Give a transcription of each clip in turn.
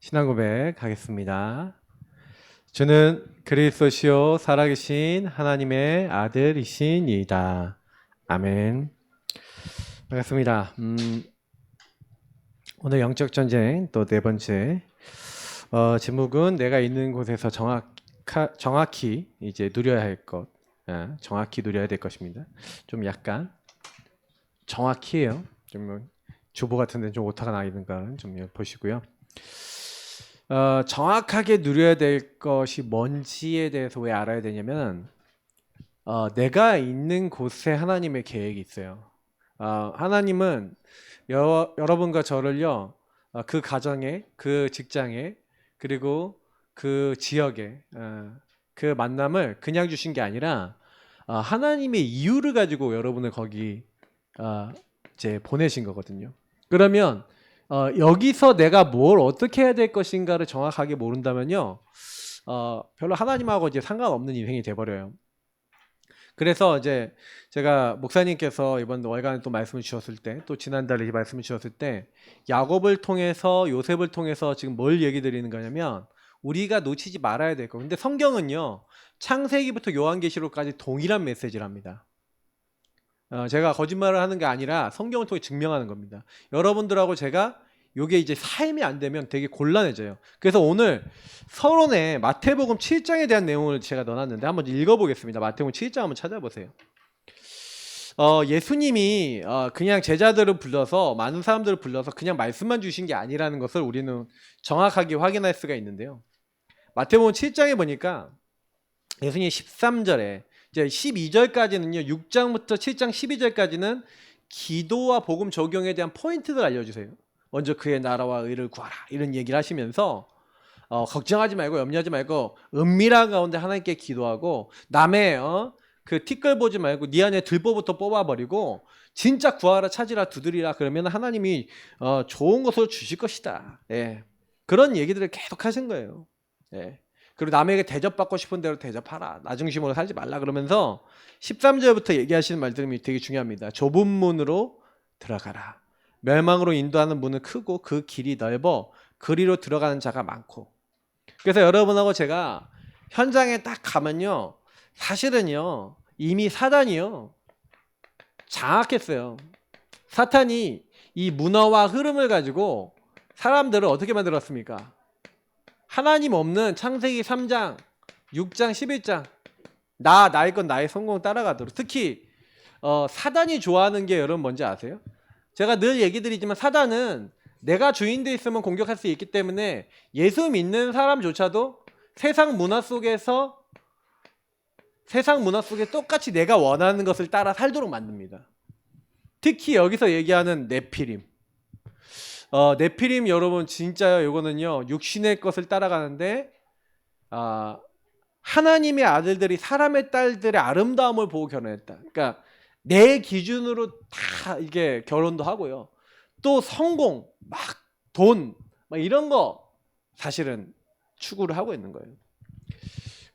신앙 고백하겠습니다. 저는 그리스도시요 살아계신 하나님의 아들이시니이다. 아멘. 반갑습니다. 오늘 영적 전쟁 또 네 번째 제목은 내가 있는 곳에서 정확히 이제 누려야 할 것, 정확히 누려야 될 것입니다. 좀 약간 정확히예요. 좀 주보 같은 데는 좀 오타가 나 있는 건 좀 보시고요. 정확하게 누려야 될 것이 뭔지에 대해서 왜 알아야 되냐면 내가 있는 곳에 하나님의 계획이 있어요. 하나님은 여러분과 저를요 그 가정에, 그 직장에, 그리고 그 지역에 그 만남을 그냥 주신 게 아니라 하나님의 이유를 가지고 여러분을 거기 이제 보내신 거거든요. 그러면 여기서 내가 뭘 어떻게 해야 될 것인가를 정확하게 모른다면요, 별로 하나님하고 이제 상관없는 인생이 돼버려요. 그래서 이제 제가 목사님께서 이번 월간에 또 말씀을 주셨을 때, 또 지난달에 이 말씀을 주셨을 때, 야곱을 통해서 요셉을 통해서 지금 뭘 얘기 드리는 거냐면 우리가 놓치지 말아야 될 거. 근데 성경은요, 창세기부터 요한계시록까지 동일한 메시지를 합니다. 제가 거짓말을 하는 게 아니라 성경을 통해 증명하는 겁니다. 여러분들하고 제가 요게 이제 삶이 안 되면 되게 곤란해져요. 그래서 오늘 서론에 마태복음 7장에 대한 내용을 제가 넣어놨는데 한번 읽어보겠습니다. 마태복음 7장 한번 찾아보세요. 예수님이 그냥 제자들을 불러서, 많은 사람들을 불러서 그냥 말씀만 주신 게 아니라는 것을 우리는 정확하게 확인할 수가 있는데요. 마태복음 7장에 보니까 예수님 13절에 이제 12절까지는요, 6장부터 7장 12절까지는 기도와 복음 적용에 대한 포인트를 알려주세요. 먼저 그의 나라와 의를 구하라 이런 얘기를 하시면서 걱정하지 말고 염려하지 말고 은밀한 가운데 하나님께 기도하고, 남의 그 티끌 보지 말고 네 안에 들보부터 뽑아버리고 진짜 구하라 찾으라 두드리라, 그러면 하나님이 좋은 것을 주실 것이다. 예. 그런 얘기들을 계속 하신 거예요. 예. 그리고 남에게 대접받고 싶은 대로 대접하라. 나 중심으로 살지 말라. 그러면서 13절부터 얘기하시는 말들이 되게 중요합니다. 좁은 문으로 들어가라. 멸망으로 인도하는 문은 크고 그 길이 넓어 그리로 들어가는 자가 많고. 그래서 여러분하고 제가 현장에 딱 가면요, 사실은요 이미 사단이요 장악했어요. 사탄이 이 문화와 흐름을 가지고 사람들을 어떻게 만들었습니까? 하나님 없는 창세기 3장, 6장, 11장 나의 건 나의 성공 따라가도록. 특히 사단이 좋아하는 게 여러분 뭔지 아세요? 제가 늘 얘기 드리지만 사단은 내가 주인돼 있으면 공격할 수 있기 때문에 예수 믿는 사람조차도 세상 문화 속에 똑같이 내가 원하는 것을 따라 살도록 만듭니다. 특히 여기서 얘기하는 네피림. 네피림 여러분 진짜요. 이거는요 육신의 것을 따라가는데 하나님의 아들들이 사람의 딸들의 아름다움을 보고 결혼했다. 그러니까 내 기준으로 다 이게 결혼도 하고요. 또 성공, 막 돈, 막 이런 거 사실은 추구를 하고 있는 거예요.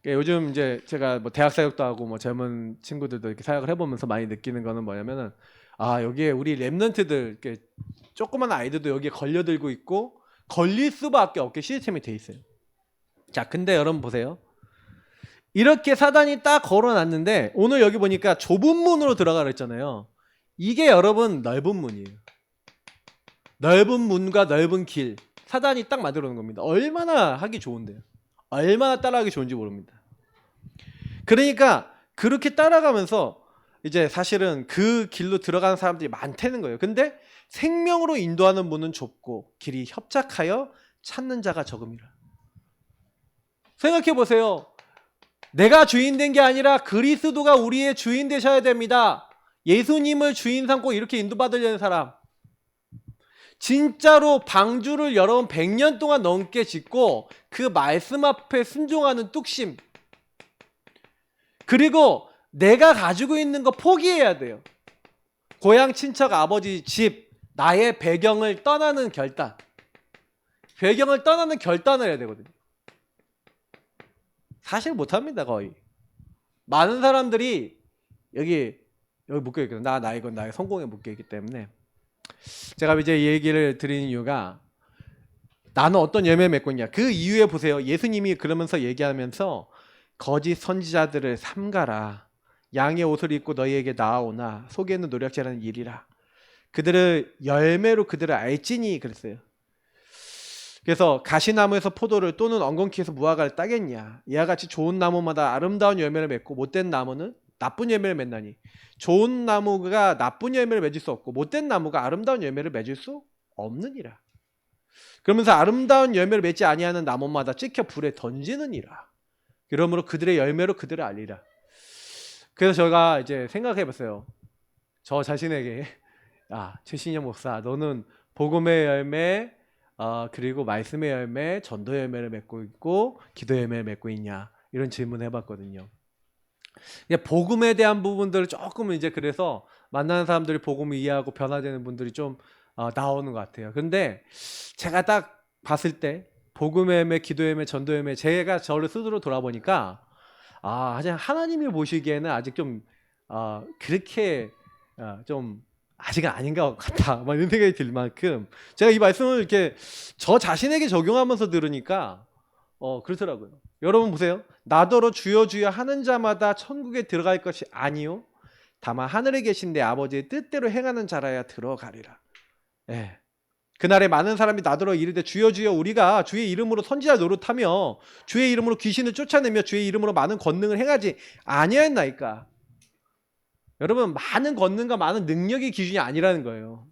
그러니까 요즘 이제 제가 뭐 대학 사역도 하고 뭐 젊은 친구들도 이렇게 사역을 해보면서 많이 느끼는 거는 뭐냐면은 여기에 우리 랩런트들, 이렇게 조그만 아이들도 여기에 걸려들고 있고 걸릴 수밖에 없게 시스템이 돼 있어요. 자, 근데 여러분 보세요. 이렇게 사단이 딱 걸어놨는데 오늘 여기 보니까 좁은 문으로 들어가라 했잖아요. 이게 여러분 넓은 문이에요. 넓은 문과 넓은 길, 사단이 딱 만들어 놓은 겁니다. 얼마나 하기 좋은데요. 얼마나 따라하기 좋은지 모릅니다. 그러니까 그렇게 따라가면서 이제 사실은 그 길로 들어가는 사람들이 많다는 거예요. 근데 생명으로 인도하는 문은 좁고 길이 협착하여 찾는 자가 적음이라. 생각해 보세요. 내가 주인 된 게 아니라 그리스도가 우리의 주인 되셔야 됩니다. 예수님을 주인 삼고 이렇게 인도받으려는 사람, 진짜로 방주를 여러분 100년 동안 넘게 짓고 그 말씀 앞에 순종하는 뚝심, 그리고 내가 가지고 있는 거 포기해야 돼요. 고향, 친척, 아버지, 집, 나의 배경을 떠나는 결단. 배경을 떠나는 결단을 해야 되거든요. 사실 못합니다. 거의 많은 사람들이 여기 묶여있거든요. 나의 건 나의 성공에 묶여있기 때문에. 제가 이제 이 얘기를 드리는 이유가 나는 어떤 열매를 맺고 있냐. 그 이유에 보세요. 예수님이 그러면서 얘기하면서 거짓 선지자들을 삼가라. 양의 옷을 입고 너희에게 나아오나 속에는 노략질하는 일이라. 그들을 열매로 그들을 알지니 그랬어요. 그래서 가시나무에서 포도를 또는 엉겅퀴에서 무화과를 따겠냐. 이와 같이 좋은 나무마다 아름다운 열매를 맺고 못된 나무는 나쁜 열매를 맺나니 좋은 나무가 나쁜 열매를 맺을 수 없고 못된 나무가 아름다운 열매를 맺을 수 없느니라. 그러면서 아름다운 열매를 맺지 아니하는 나무마다 찍혀 불에 던지느니라. 그러므로 그들의 열매로 그들을 알리라. 그래서 제가 이제 생각해봤어요. 저 자신에게 최신영 목사, 너는 복음의 열매, 그리고 말씀의 열매, 전도 열매를 맺고 있고 기도 열매를 맺고 있냐, 이런 질문을 해봤거든요. 복음에 대한 부분들을 조금 이제 그래서 만나는 사람들이 복음을 이해하고 변화되는 분들이 좀 나오는 것 같아요. 근데 제가 딱 봤을 때 복음의 열매, 기도 열매, 전도 열매, 제가 저를 스스로 돌아보니까 하나님이 보시기에는 아직 좀 그렇게 좀 아직은 아닌 것 같다, 막 이런 생각이 들 만큼 제가 이 말씀을 이렇게 저 자신에게 적용하면서 들으니까 그렇더라고요. 여러분 보세요. 나더러 주여 주여 하는 자마다 천국에 들어갈 것이 아니요 다만 하늘에 계신 내 아버지의 뜻대로 행하는 자라야 들어가리라. 예. 그날에 많은 사람이 나더러 이르되 주여 주여 우리가 주의 이름으로 선지자 노릇하며 주의 이름으로 귀신을 쫓아내며 주의 이름으로 많은 권능을 행하지 아니하였나이까. 여러분, 많은 권능과 많은 능력의 기준이 아니라는 거예요.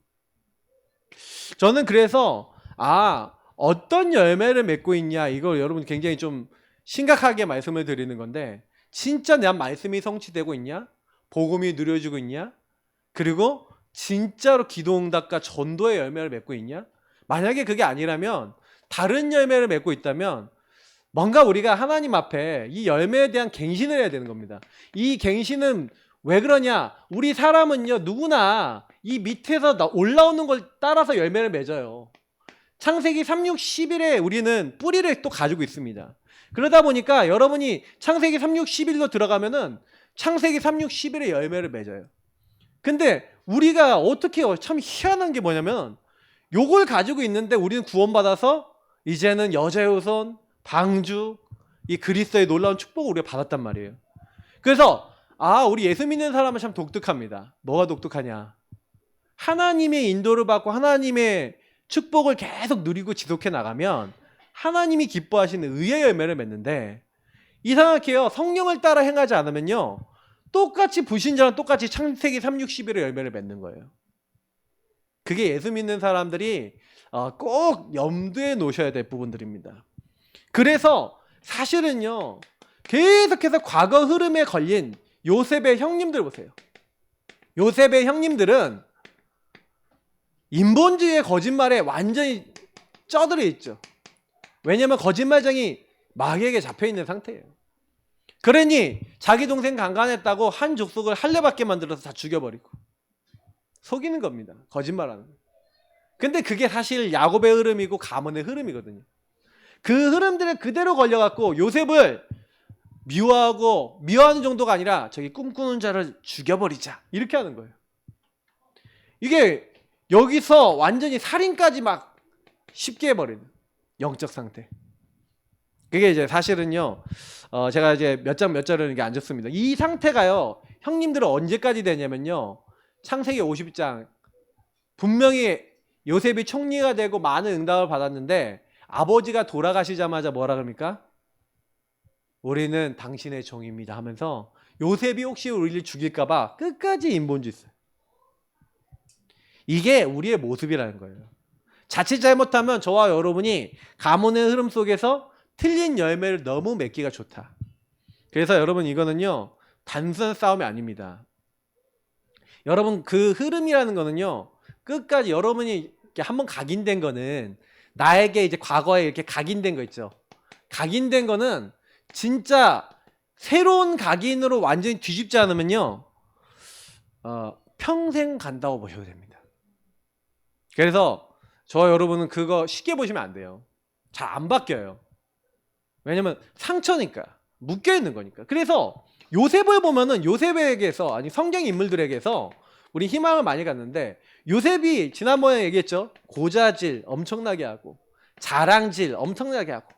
저는 그래서 어떤 열매를 맺고 있냐, 이걸 여러분 굉장히 좀 심각하게 말씀을 드리는 건데, 진짜 내 말씀이 성취되고 있냐, 복음이 누려지고 있냐, 그리고 진짜로 기도응답과 전도의 열매를 맺고 있냐. 만약에 그게 아니라면, 다른 열매를 맺고 있다면 뭔가 우리가 하나님 앞에 이 열매에 대한 갱신을 해야 되는 겁니다. 이 갱신은 왜 그러냐, 우리 사람은요 누구나 이 밑에서 올라오는 걸 따라서 열매를 맺어요. 창세기 3, 6, 11에 우리는 뿌리를 또 가지고 있습니다. 그러다 보니까 여러분이 창세기 3, 6, 11로 들어가면은 창세기 3, 6, 11의 열매를 맺어요. 근데 우리가 어떻게 해요? 참 희한한 게 뭐냐면 요걸 가지고 있는데 우리는 구원받아서 이제는 여자의 후손, 방주, 이 그리스도의 놀라운 축복을 우리가 받았단 말이에요. 그래서 우리 예수 믿는 사람은 참 독특합니다. 뭐가 독특하냐, 하나님의 인도를 받고 하나님의 축복을 계속 누리고 지속해 나가면 하나님이 기뻐하시는 의의 열매를 맺는데, 이상하게요 성령을 따라 행하지 않으면요 똑같이 불신자랑 똑같이 창세기 3, 6, 11의 열매를 맺는 거예요. 그게 예수 믿는 사람들이 꼭 염두에 놓으셔야 될 부분들입니다. 그래서 사실은요 계속해서 과거 흐름에 걸린 요셉의 형님들 보세요. 요셉의 형님들은 인본주의의 거짓말에 완전히 쩌들어 있죠. 왜냐하면 거짓말쟁이 마귀에게 잡혀있는 상태예요. 그러니 자기 동생 강간했다고 한 족속을 할례받게 만들어서 다 죽여버리고 속이는 겁니다. 거짓말하는. 근데 그게 사실 야곱의 흐름이고 가문의 흐름이거든요. 그 흐름들에 그대로 걸려갖고 요셉을 미워하는 정도가 아니라 저기 꿈꾸는 자를 죽여버리자 이렇게 하는 거예요. 이게 여기서 완전히 살인까지 막 쉽게 해버리는 영적 상태. 그게 이제 사실은요 제가 이제 몇 절을 이렇게 안 줬습니다. 이 상태가요 형님들은 언제까지 되냐면요 창세기 50장 분명히 요셉이 총리가 되고 많은 응답을 받았는데 아버지가 돌아가시자마자 뭐라 그럽니까? 우리는 당신의 종입니다 하면서 요셉이 혹시 우리를 죽일까봐 끝까지 인본주의 써요. 이게 우리의 모습이라는 거예요. 자칫 잘못하면 저와 여러분이 가문의 흐름 속에서 틀린 열매를 너무 맺기가 좋다. 그래서 여러분 이거는요 단순한 싸움이 아닙니다. 여러분 그 흐름이라는 거는요 끝까지 여러분이 이렇게 한번 각인된 거는 나에게 이제 과거에 이렇게 각인된 거 있죠. 각인된 거는 진짜 새로운 각인으로 완전히 뒤집지 않으면요 평생 간다고 보셔도 됩니다. 그래서 저 여러분은 그거 쉽게 보시면 안 돼요. 잘 안 바뀌어요. 왜냐면 상처니까 묶여 있는 거니까. 그래서 요셉을 보면은 요셉에게서 아니 성경 인물들에게서 우리 희망을 많이 갖는데 요셉이 지난번에 얘기했죠. 고자질 엄청나게 하고 자랑질 엄청나게 하고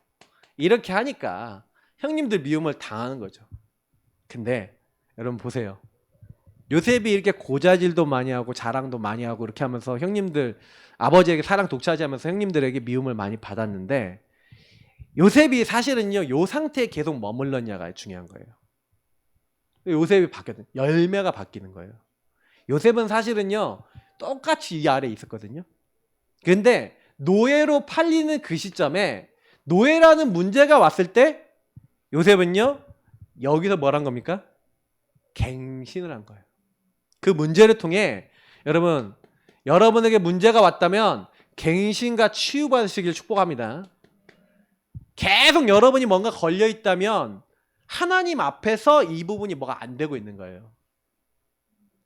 이렇게 하니까 형님들 미움을 당하는 거죠. 근데 여러분 보세요. 요셉이 이렇게 고자질도 많이 하고 자랑도 많이 하고 이렇게 하면서 형님들 아버지에게 사랑 독차지하면서 형님들에게 미움을 많이 받았는데 요셉이 사실은요 요 상태에 계속 머물렀냐가 중요한 거예요. 요셉이 바뀌었던 열매가 바뀌는 거예요. 요셉은 사실은요 똑같이 이 아래에 있었거든요. 근데 노예로 팔리는 그 시점에 노예라는 문제가 왔을 때 요셉은요 여기서 뭘 한 겁니까? 갱신을 한 거예요. 그 문제를 통해 여러분에게 문제가 왔다면 갱신과 치유받으시길 축복합니다. 계속 여러분이 뭔가 걸려 있다면 하나님 앞에서 이 부분이 뭐가 안 되고 있는 거예요.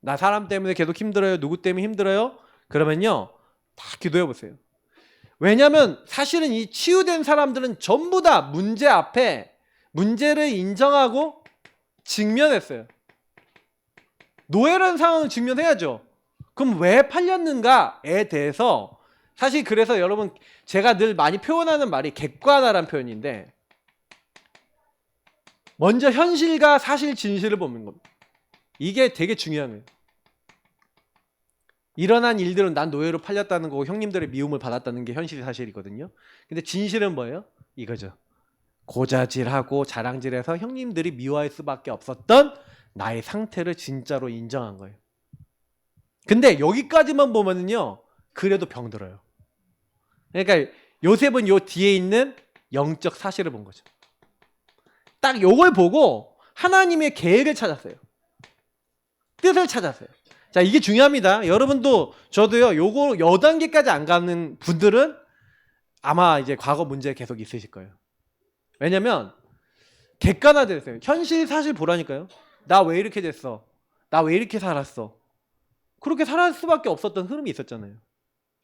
나 사람 때문에 계속 힘들어요. 누구 때문에 힘들어요? 그러면요 다 기도해 보세요. 왜냐하면 사실은 이 치유된 사람들은 전부 다 문제 앞에 문제를 인정하고 직면했어요. 노예라는 상황을 직면해야죠. 그럼 왜 팔렸는가에 대해서 사실 그래서 여러분 제가 늘 많이 표현하는 말이 객관화라는 표현인데 먼저 현실과 사실 진실을 보는 겁니다. 이게 되게 중요한 거예요. 일어난 일들은 난 노예로 팔렸다는 거고 형님들의 미움을 받았다는 게 현실이 사실이거든요. 근데 진실은 뭐예요? 이거죠. 고자질하고 자랑질해서 형님들이 미워할 수밖에 없었던 나의 상태를 진짜로 인정한 거예요. 근데 여기까지만 보면은요 그래도 병들어요. 그러니까 요셉은 요 뒤에 있는 영적 사실을 본 거죠. 딱 요걸 보고 하나님의 계획을 찾았어요. 뜻을 찾았어요. 자, 이게 중요합니다. 여러분도 저도요 요거 여 단계까지 안 가는 분들은 아마 이제 과거 문제 계속 있으실 거예요. 왜냐면 객관화됐어요. 현실 사실 보라니까요. 나 왜 이렇게 됐어? 나 왜 이렇게 살았어? 그렇게 살아갈 수밖에 없었던 흐름이 있었잖아요.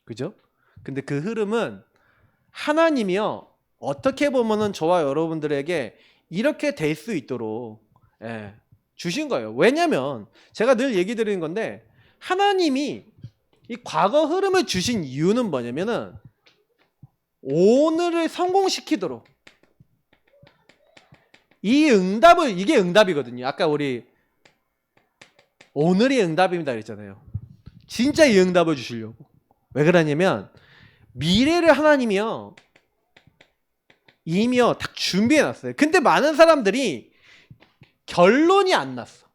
그죠? 근데 그 흐름은 하나님이요 어떻게 보면은 저와 여러분들에게 이렇게 될 수 있도록 주신 거예요. 왜냐면 제가 늘 얘기 드리는 건데 하나님이 이 과거 흐름을 주신 이유는 뭐냐면은 오늘을 성공시키도록 이게 응답이거든요. 아까 우리 오늘이 응답입니다 그랬잖아요. 진짜 이 응답을 주시려고. 왜 그러냐면 미래를 하나님이요 이미요 딱 준비해 놨어요. 근데 많은 사람들이 결론이 안 났어.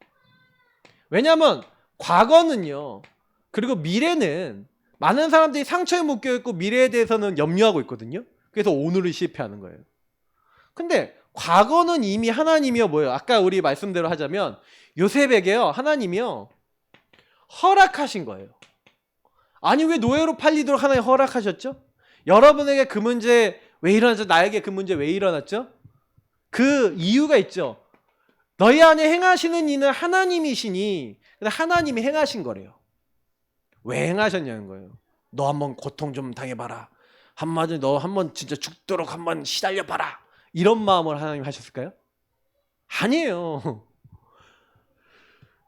왜냐면 과거는요 그리고 미래는 많은 사람들이 상처에 묶여 있고 미래에 대해서는 염려하고 있거든요. 그래서 오늘을 실패하는 거예요. 근데 과거는 이미 하나님이요 뭐예요? 아까 우리 말씀대로 하자면 요셉에게요 하나님이요 허락하신 거예요. 아니 왜 노예로 팔리도록 하나님 허락하셨죠? 여러분에게 그 문제 왜 일어났죠? 나에게 그 문제 왜 일어났죠? 그 이유가 있죠. 너희 안에 행하시는 이는 하나님이시니 하나님이 행하신 거래요. 왜 행하셨냐는 거예요. 너 한번 고통 좀 당해봐라. 한마디로 너 한번 진짜 죽도록 한번 시달려봐라. 이런 마음으로 하나님 하셨을까요? 아니에요.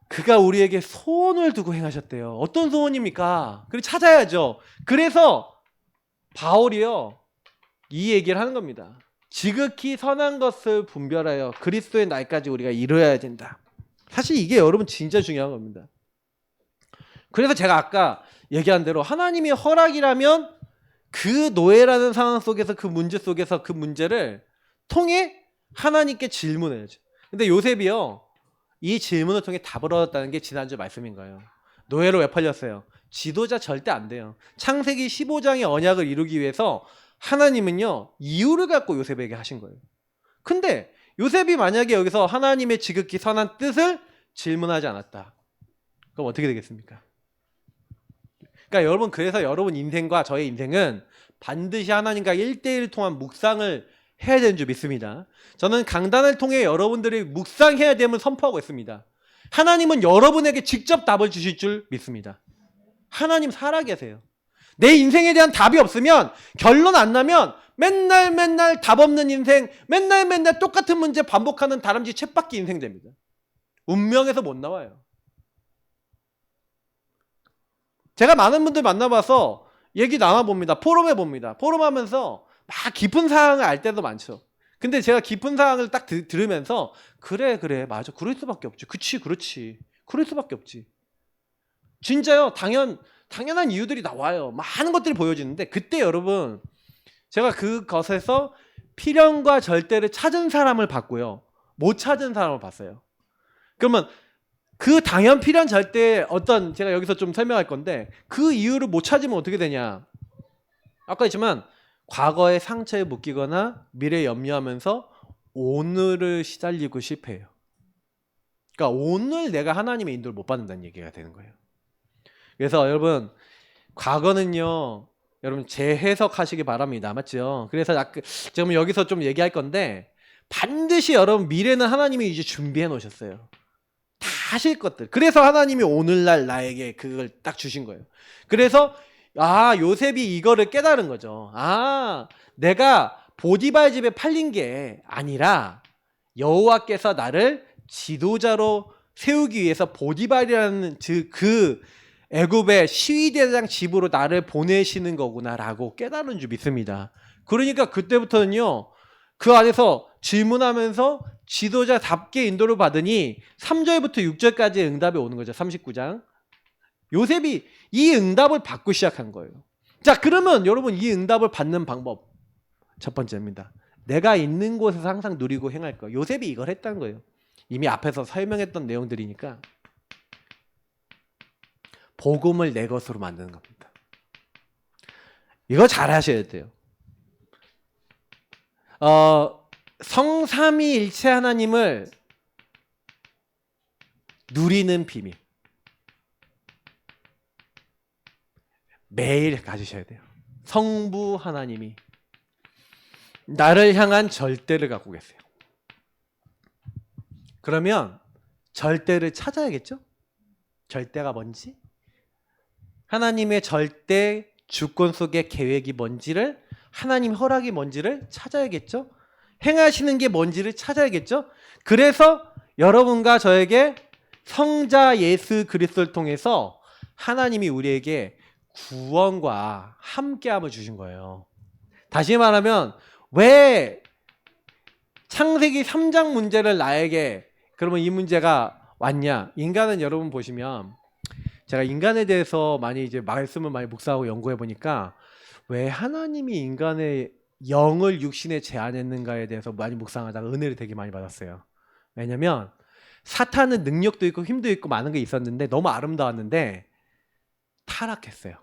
그가 우리에게 소원을 두고 행하셨대요. 어떤 소원입니까? 그걸 찾아야죠. 그래서 바울이요 이 얘기를 하는 겁니다. 지극히 선한 것을 분별하여 그리스도의 날까지 우리가 이루어야 된다. 사실 이게 여러분 진짜 중요한 겁니다. 그래서 제가 아까 얘기한 대로 하나님의 허락이라면 그 노예라는 상황 속에서 그 문제 속에서 그 문제를 통해 하나님께 질문해야죠. 근데 요셉이요 이 질문을 통해 답을 얻었다는 게 지난주 말씀인 거예요. 노예로 왜 팔렸어요? 지도자 절대 안 돼요. 창세기 15장의 언약을 이루기 위해서 하나님은요 이유를 갖고 요셉에게 하신 거예요. 근데 요셉이 만약에 여기서 하나님의 지극히 선한 뜻을 질문하지 않았다. 그럼 어떻게 되겠습니까? 그러니까 여러분 그래서 여러분 인생과 저의 인생은 반드시 하나님과 1대1 통한 묵상을 해야 되는 줄 믿습니다. 저는 강단을 통해 여러분들이 묵상해야 됨을 선포하고 있습니다. 하나님은 여러분에게 직접 답을 주실 줄 믿습니다. 하나님 살아계세요. 내 인생에 대한 답이 없으면 결론 안 나면 맨날 답 없는 인생, 맨날 똑같은 문제 반복하는 다람쥐 쳇바퀴 인생 됩니다. 운명에서 못 나와요. 제가 많은 분들 만나봐서 얘기 나눠봅니다. 포럼해 봅니다. 포럼하면서 막 깊은 사항을 알 때도 많죠. 근데 제가 깊은 사항을 딱 들으면서 그래 맞아 그럴 수밖에 없지. 그치 그렇지 그럴 수밖에 없지. 진짜요. 당연한 이유들이 나와요. 많은 것들이 보여지는데 그때 여러분 제가 그것에서 필연과 절대를 찾은 사람을 봤고요. 못 찾은 사람을 봤어요. 그러면 그 당연 필연 절대 어떤 제가 여기서 좀 설명할 건데 그 이유를 못 찾으면 어떻게 되냐. 아까 했지만 과거의 상처에 묶이거나 미래에 염려하면서 오늘을 시달리고 실패해요. 그러니까 오늘 내가 하나님의 인도를 못 받는다는 얘기가 되는 거예요. 그래서 여러분 과거는요 여러분 재해석하시기 바랍니다. 맞죠? 그래서 지금 여기서 좀 얘기할 건데 반드시 여러분 미래는 하나님이 이제 준비해 놓으셨어요. 다 하실 것들. 그래서 하나님이 오늘날 나에게 그걸 딱 주신 거예요. 그래서 요셉이 이거를 깨달은 거죠. 내가 보디발 집에 팔린 게 아니라 여호와께서 나를 지도자로 세우기 위해서 보디발이라는 그 애굽의 시위대장 집으로 나를 보내시는 거구나라고 깨달은 줄 믿습니다. 그러니까 그때부터는요 그 안에서 질문하면서 지도자답게 인도를 받으니 3절부터 6절까지의 응답이 오는 거죠. 39장. 요셉이 이 응답을 받고 시작한 거예요. 자, 그러면 여러분 이 응답을 받는 방법 첫 번째입니다. 내가 있는 곳에서 항상 누리고 행할 거. 요셉이 이걸 했다는 거예요. 이미 앞에서 설명했던 내용들이니까 복음을 내 것으로 만드는 겁니다. 이거 잘 하셔야 돼요. 성삼위일체 하나님을 누리는 비밀 매일 가지셔야 돼요. 성부 하나님이 나를 향한 절대를 갖고 계세요. 그러면 절대를 찾아야겠죠? 절대가 뭔지? 하나님의 절대 주권 속의 계획이 뭔지를 하나님 허락이 뭔지를 찾아야겠죠? 행하시는 게 뭔지를 찾아야겠죠? 그래서 여러분과 저에게 성자 예수 그리스도를 통해서 하나님이 우리에게 구원과 함께함을 주신 거예요. 다시 말하면 왜 창세기 3장 문제를 나에게 그러면 이 문제가 왔냐? 인간은 여러분 보시면 제가 인간에 대해서 많이 이제 말씀을 많이 묵상하고 연구해 보니까 왜 하나님이 인간의 영을 육신에 제한했는가에 대해서 많이 묵상하다가 은혜를 되게 많이 받았어요. 왜냐면 사탄은 능력도 있고 힘도 있고 많은 게 있었는데 너무 아름다웠는데 타락했어요.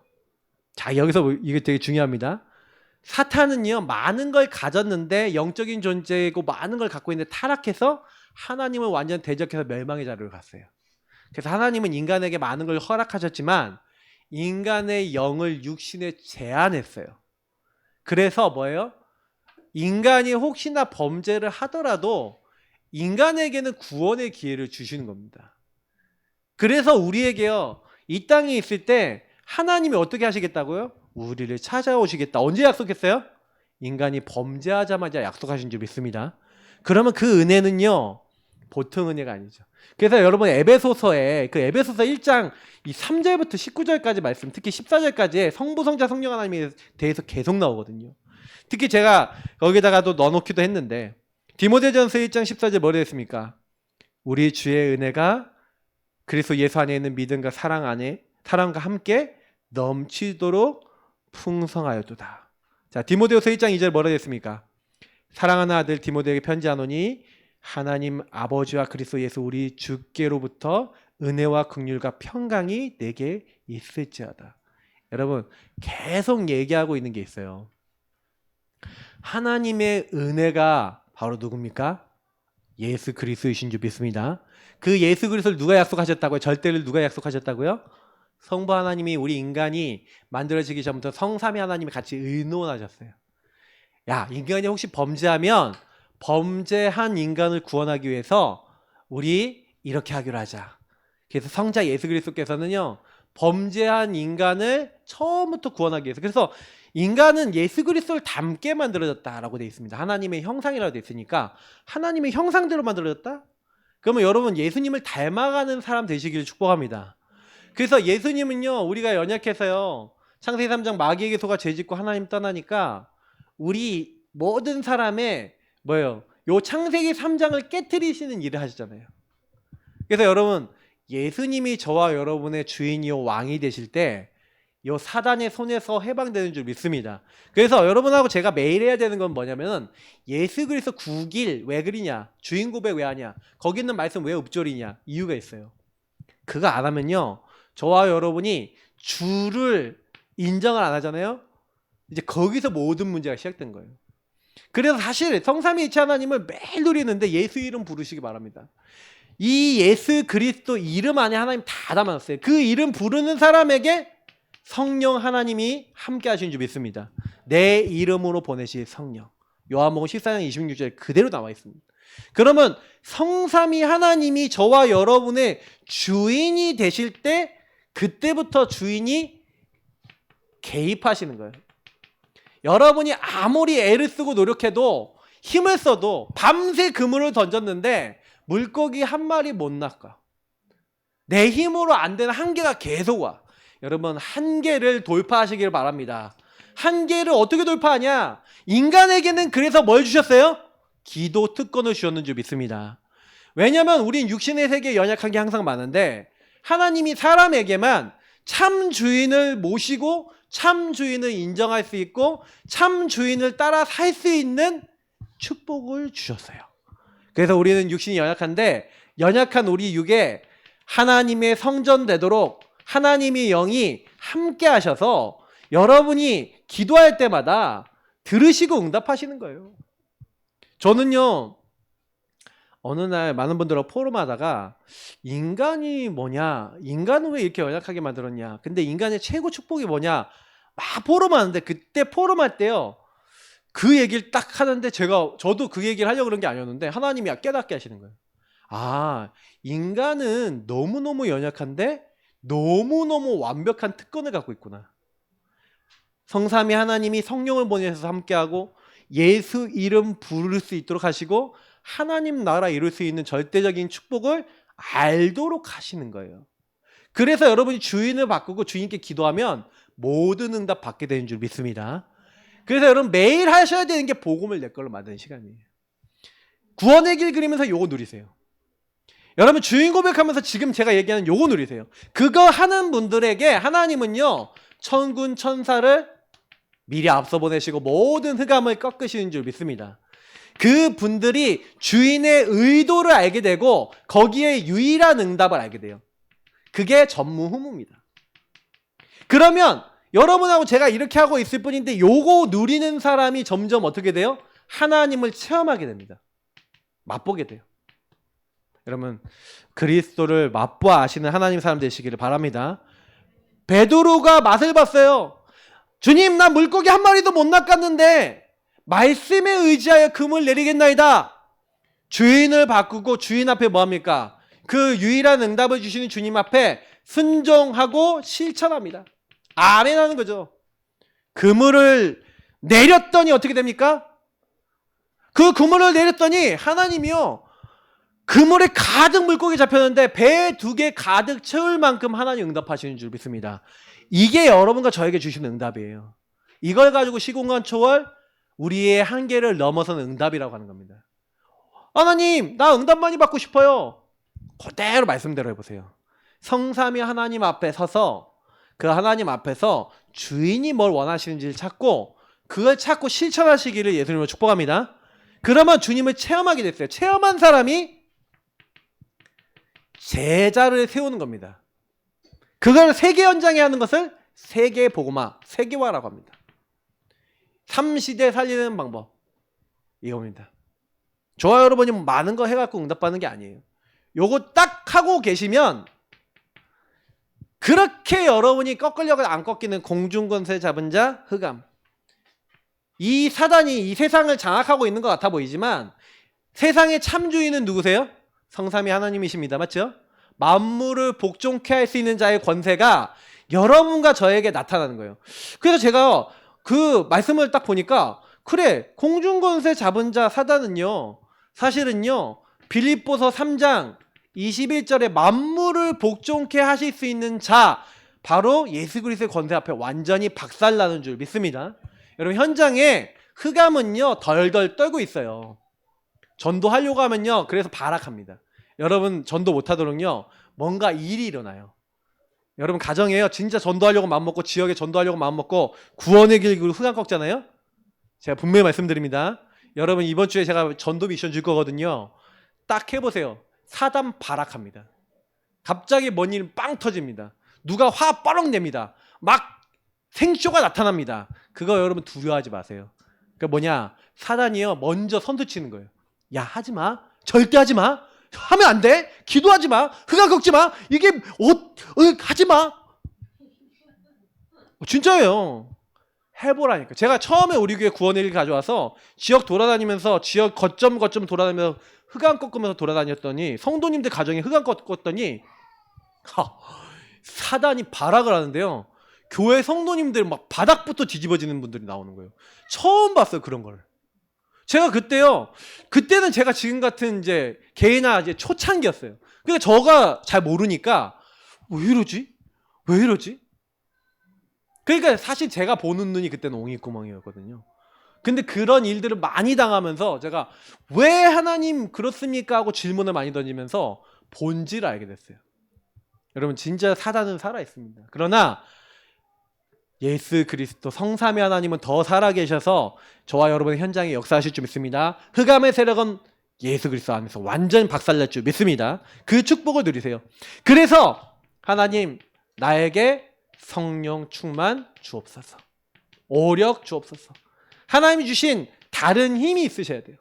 자, 여기서 이게 되게 중요합니다. 사탄은요 많은 걸 가졌는데 영적인 존재이고 많은 걸 갖고 있는데 타락해서 하나님을 완전 대적해서 멸망의 자리로 갔어요. 그래서 하나님은 인간에게 많은 걸 허락하셨지만 인간의 영을 육신에 제한했어요. 그래서 뭐예요? 인간이 혹시나 범죄를 하더라도 인간에게는 구원의 기회를 주시는 겁니다. 그래서 우리에게요 이 땅에 있을 때 하나님이 어떻게 하시겠다고요? 우리를 찾아오시겠다. 언제 약속했어요? 인간이 범죄하자마자 약속하신 줄 믿습니다. 그러면 그 은혜는요 보통 은혜가 아니죠. 그래서 여러분 에베소서에 그 에베소서 1장 이 3절부터 19절까지 말씀, 특히 14절까지의 성부, 성자, 성령 하나님에 대해서 계속 나오거든요. 특히 제가 거기다가도 넣어놓기도 했는데 디모데전서 1장 14절 뭐라 했습니까? 우리 주의 은혜가 그리스도 예수 안에 있는 믿음과 사랑과 함께 넘치도록 풍성하였도다. 자, 디모데후서 1장 2절 뭐라 했습니까? 사랑하는 아들 디모데에게 편지하노니 하나님 아버지와 그리스도 예수 우리 주께로부터 은혜와 긍휼과 평강이 내게 있을지어다. 여러분 계속 얘기하고 있는 게 있어요. 하나님의 은혜가 바로 누굽니까? 예수 그리스도이신 줄 믿습니다. 그 예수 그리스도를 누가 약속하셨다고요? 절대를 누가 약속하셨다고요? 성부 하나님이 우리 인간이 만들어지기 전부터 성삼위 하나님이 같이 의논하셨어요. 야, 인간이 혹시 범죄하면 범죄한 인간을 구원하기 위해서 우리 이렇게 하기로 하자. 그래서 성자 예수 그리스도께서는요 범죄한 인간을 처음부터 구원하기 위해서, 그래서 인간은 예수 그리스도를 닮게 만들어졌다라고 되어 있습니다. 하나님의 형상이라고 되어 있으니까 하나님의 형상대로 만들어졌다? 그러면 여러분 예수님을 닮아가는 사람 되시기를 축복합니다. 그래서 예수님은요 우리가 연약해서요 창세기 3장 마귀에게 속아 죄짓고 하나님 떠나니까 우리 모든 사람의 뭐예요? 요 창세기 3장을 깨트리시는 일을 하시잖아요. 그래서 여러분, 예수님이 저와 여러분의 주인이요 왕이 되실 때 요 사단의 손에서 해방되는 줄 믿습니다. 그래서 여러분하고 제가 매일 해야 되는 건 뭐냐면은 예수 그리스도 국일 왜 그리냐? 주인 고백 왜 하냐? 거기 있는 말씀 왜 읊조리냐? 이유가 있어요. 그거 안 하면요, 저와 여러분이 주를 인정을 안 하잖아요. 이제 거기서 모든 문제가 시작된 거예요. 그래서 사실 성삼위일체 하나님을 매일 누리는데 예수 이름 부르시기 바랍니다. 이 예수 그리스도 이름 안에 하나님 다 담아놨어요. 그 이름 부르는 사람에게 성령 하나님이 함께 하시는 줄 믿습니다. 내 이름으로 보내실 성령. 요한복음 14장 26절에 그대로 나와 있습니다. 그러면 성삼위 하나님이 저와 여러분의 주인이 되실 때 그때부터 주인이 개입하시는 거예요. 여러분이 아무리 애를 쓰고 노력해도 힘을 써도 밤새 그물을 던졌는데 물고기 한 마리 못 낚아. 내 힘으로 안 되는 한계가 계속 와. 여러분, 한계를 돌파하시길 바랍니다. 한계를 어떻게 돌파하냐? 인간에게는 그래서 뭘 주셨어요? 기도 특권을 주셨는 줄 믿습니다. 왜냐하면 우린 육신의 세계에 연약한 게 항상 많은데 하나님이 사람에게만 참 주인을 모시고 참 주인을 인정할 수 있고 참 주인을 따라 살 수 있는 축복을 주셨어요. 그래서 우리는 육신이 연약한데 연약한 우리 육에 하나님의 성전 되도록 하나님의 영이 함께 하셔서 여러분이 기도할 때마다 들으시고 응답하시는 거예요. 저는요, 어느 날 많은 분들하고 포럼하다가 인간이 뭐냐, 인간은 왜 이렇게 연약하게 만들었냐, 근데 인간의 최고 축복이 뭐냐 막 포럼하는데, 그때 포럼할 때요 그 얘기를 딱 하는데 저도 그 얘기를 하려고 그런 게 아니었는데 하나님이 깨닫게 하시는 거예요. 아, 인간은 너무너무 연약한데 너무너무 완벽한 특권을 갖고 있구나. 성삼위 하나님이 성령을 보내셔서 함께하고 예수 이름 부를 수 있도록 하시고 하나님 나라 이룰 수 있는 절대적인 축복을 알도록 하시는 거예요. 그래서 여러분이 주인을 바꾸고 주인께 기도하면 모든 응답 받게 되는 줄 믿습니다. 그래서 여러분 매일 하셔야 되는 게 복음을 내 걸로 만드는 시간이에요. 구원의 길 그리면서 요거 누리세요. 여러분 주인 고백하면서 지금 제가 얘기하는 요거 누리세요. 그거 하는 분들에게 하나님은요 천군 천사를 미리 앞서 보내시고 모든 흑암을 꺾으시는 줄 믿습니다. 그 분들이 주인의 의도를 알게 되고 거기에 유일한 응답을 알게 돼요. 그게 전무후무입니다. 그러면 여러분하고 제가 이렇게 하고 있을 뿐인데 요거 누리는 사람이 점점 어떻게 돼요? 하나님을 체험하게 됩니다. 맛보게 돼요. 여러분 그리스도를 맛보아 아시는 하나님 사람 되시기를 바랍니다. 베드로가 맛을 봤어요. 주님, 나 물고기 한 마리도 못 낚았는데 말씀에 의지하여 금을 내리겠나이다. 주인을 바꾸고 주인 앞에 뭐합니까? 그 유일한 응답을 주시는 주님 앞에 순종하고 실천합니다. 아멘하는 거죠. 그물을 내렸더니 어떻게 됩니까? 그 그물을 내렸더니 하나님이요 그물에 가득 물고기 잡혔는데 배 2개 가득 채울 만큼 하나님 응답하시는 줄 믿습니다. 이게 여러분과 저에게 주시는 응답이에요. 이걸 가지고 시공간 초월 우리의 한계를 넘어서는 응답이라고 하는 겁니다. 하나님, 나 응답 많이 받고 싶어요. 그대로 말씀대로 해보세요. 성삼위 하나님 앞에 서서 그 하나님 앞에서 주인이 뭘 원하시는지를 찾고 그걸 찾고 실천하시기를 예수님으로 축복합니다. 그러면 주님을 체험하게 됐어요. 체험한 사람이 제자를 세우는 겁니다. 그걸 세계 현장에 하는 것을 세계 복음화, 세계화라고 합니다. 3시대 살리는 방법 이겁니다. 저와 여러분이 많은 거 해갖고 응답받는 게 아니에요. 요거 딱 하고 계시면 그렇게 여러분이 꺾으려고 안 꺾이는 공중권세 잡은 자 흑암, 이 사단이 이 세상을 장악하고 있는 것 같아 보이지만 세상의 참주인은 누구세요? 성삼위 하나님이십니다. 맞죠? 만물을 복종케 할 수 있는 자의 권세가 여러분과 저에게 나타나는 거예요. 그래서 제가 그 말씀을 딱 보니까 그래, 공중권세 잡은 자 사단은요 사실은요 빌립보서 3장 21절에 만물을 복종케 하실 수 있는 자, 바로 예수 그리스도의 권세 앞에 완전히 박살나는 줄 믿습니다. 여러분 현장에 흑암은요 덜덜 떨고 있어요. 전도하려고 하면요 그래서 발악합니다. 여러분 전도 못하도록요 뭔가 일이 일어나요. 여러분 가정에요 진짜 전도하려고 마음먹고 지역에 전도하려고 마음먹고 구원의 길 흑암 꺾잖아요. 제가 분명히 말씀드립니다. 여러분 이번 주에 제가 전도 미션 줄 거거든요. 딱 해보세요. 사단 발악합니다. 갑자기 뭔 일 빵 터집니다. 누가 화 뻐렁 냅니다. 막 생쇼가 나타납니다. 그거 여러분 두려워하지 마세요. 그러니까 뭐냐 사단이요 먼저 선두 치는 거예요. 야 하지마 절대 하지마 하면 안 돼 기도하지마 흑암 꺾지마 이게 하지마 진짜예요. 해보라니까. 제가 처음에 우리 교회 구원의 일 가져와서 지역 돌아다니면서 지역 거점 돌아다니면서 흑암 꺾으면서 돌아다녔더니 성도님들 가정에 흑암 꺾었더니 사단이 발악을 하는데요. 교회 성도님들 막 바닥부터 뒤집어지는 분들이 나오는 거예요. 처음 봤어요 그런 걸. 제가 그때는 제가 지금 같은 이제 개나 이제 초창기였어요. 그러니까 저가 잘 모르니까 왜 이러지? 왜 이러지? 그러니까 사실 제가 보는 눈이 그때는 옹이구멍이었거든요. 근데 그런 일들을 많이 당하면서 제가 왜 하나님 그렇습니까? 하고 질문을 많이 던지면서 본질을 알게 됐어요. 여러분 진짜 사단은 살아있습니다. 그러나 예수 그리스도 성삼위 하나님은 더 살아계셔서 저와 여러분의 현장에 역사하실 줄 믿습니다. 흑암의 세력은 예수 그리스도 안에서 완전 박살날 줄 믿습니다. 그 축복을 누리세요. 그래서 하나님 나에게 성령 충만 주옵소서. 오력 주옵소서. 하나님이 주신 다른 힘이 있으셔야 돼요.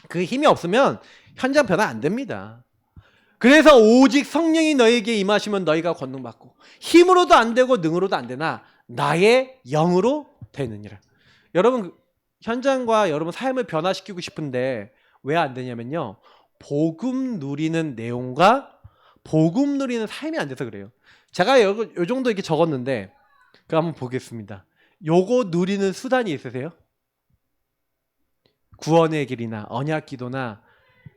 그 힘이 없으면 현장 변화 안 됩니다. 그래서 오직 성령이 너에게 임하시면 너희가 권능받고 힘으로도 안 되고 능으로도 안 되나 나의 영으로 되느니라. 여러분 현장과 여러분 삶을 변화시키고 싶은데 왜 안 되냐면요. 복음 누리는 내용과 복음 누리는 삶이 안 돼서 그래요. 제가 요 정도 이렇게 적었는데 그거 한번 보겠습니다. 요거 누리는 수단이 있으세요? 구원의 길이나 언약 기도나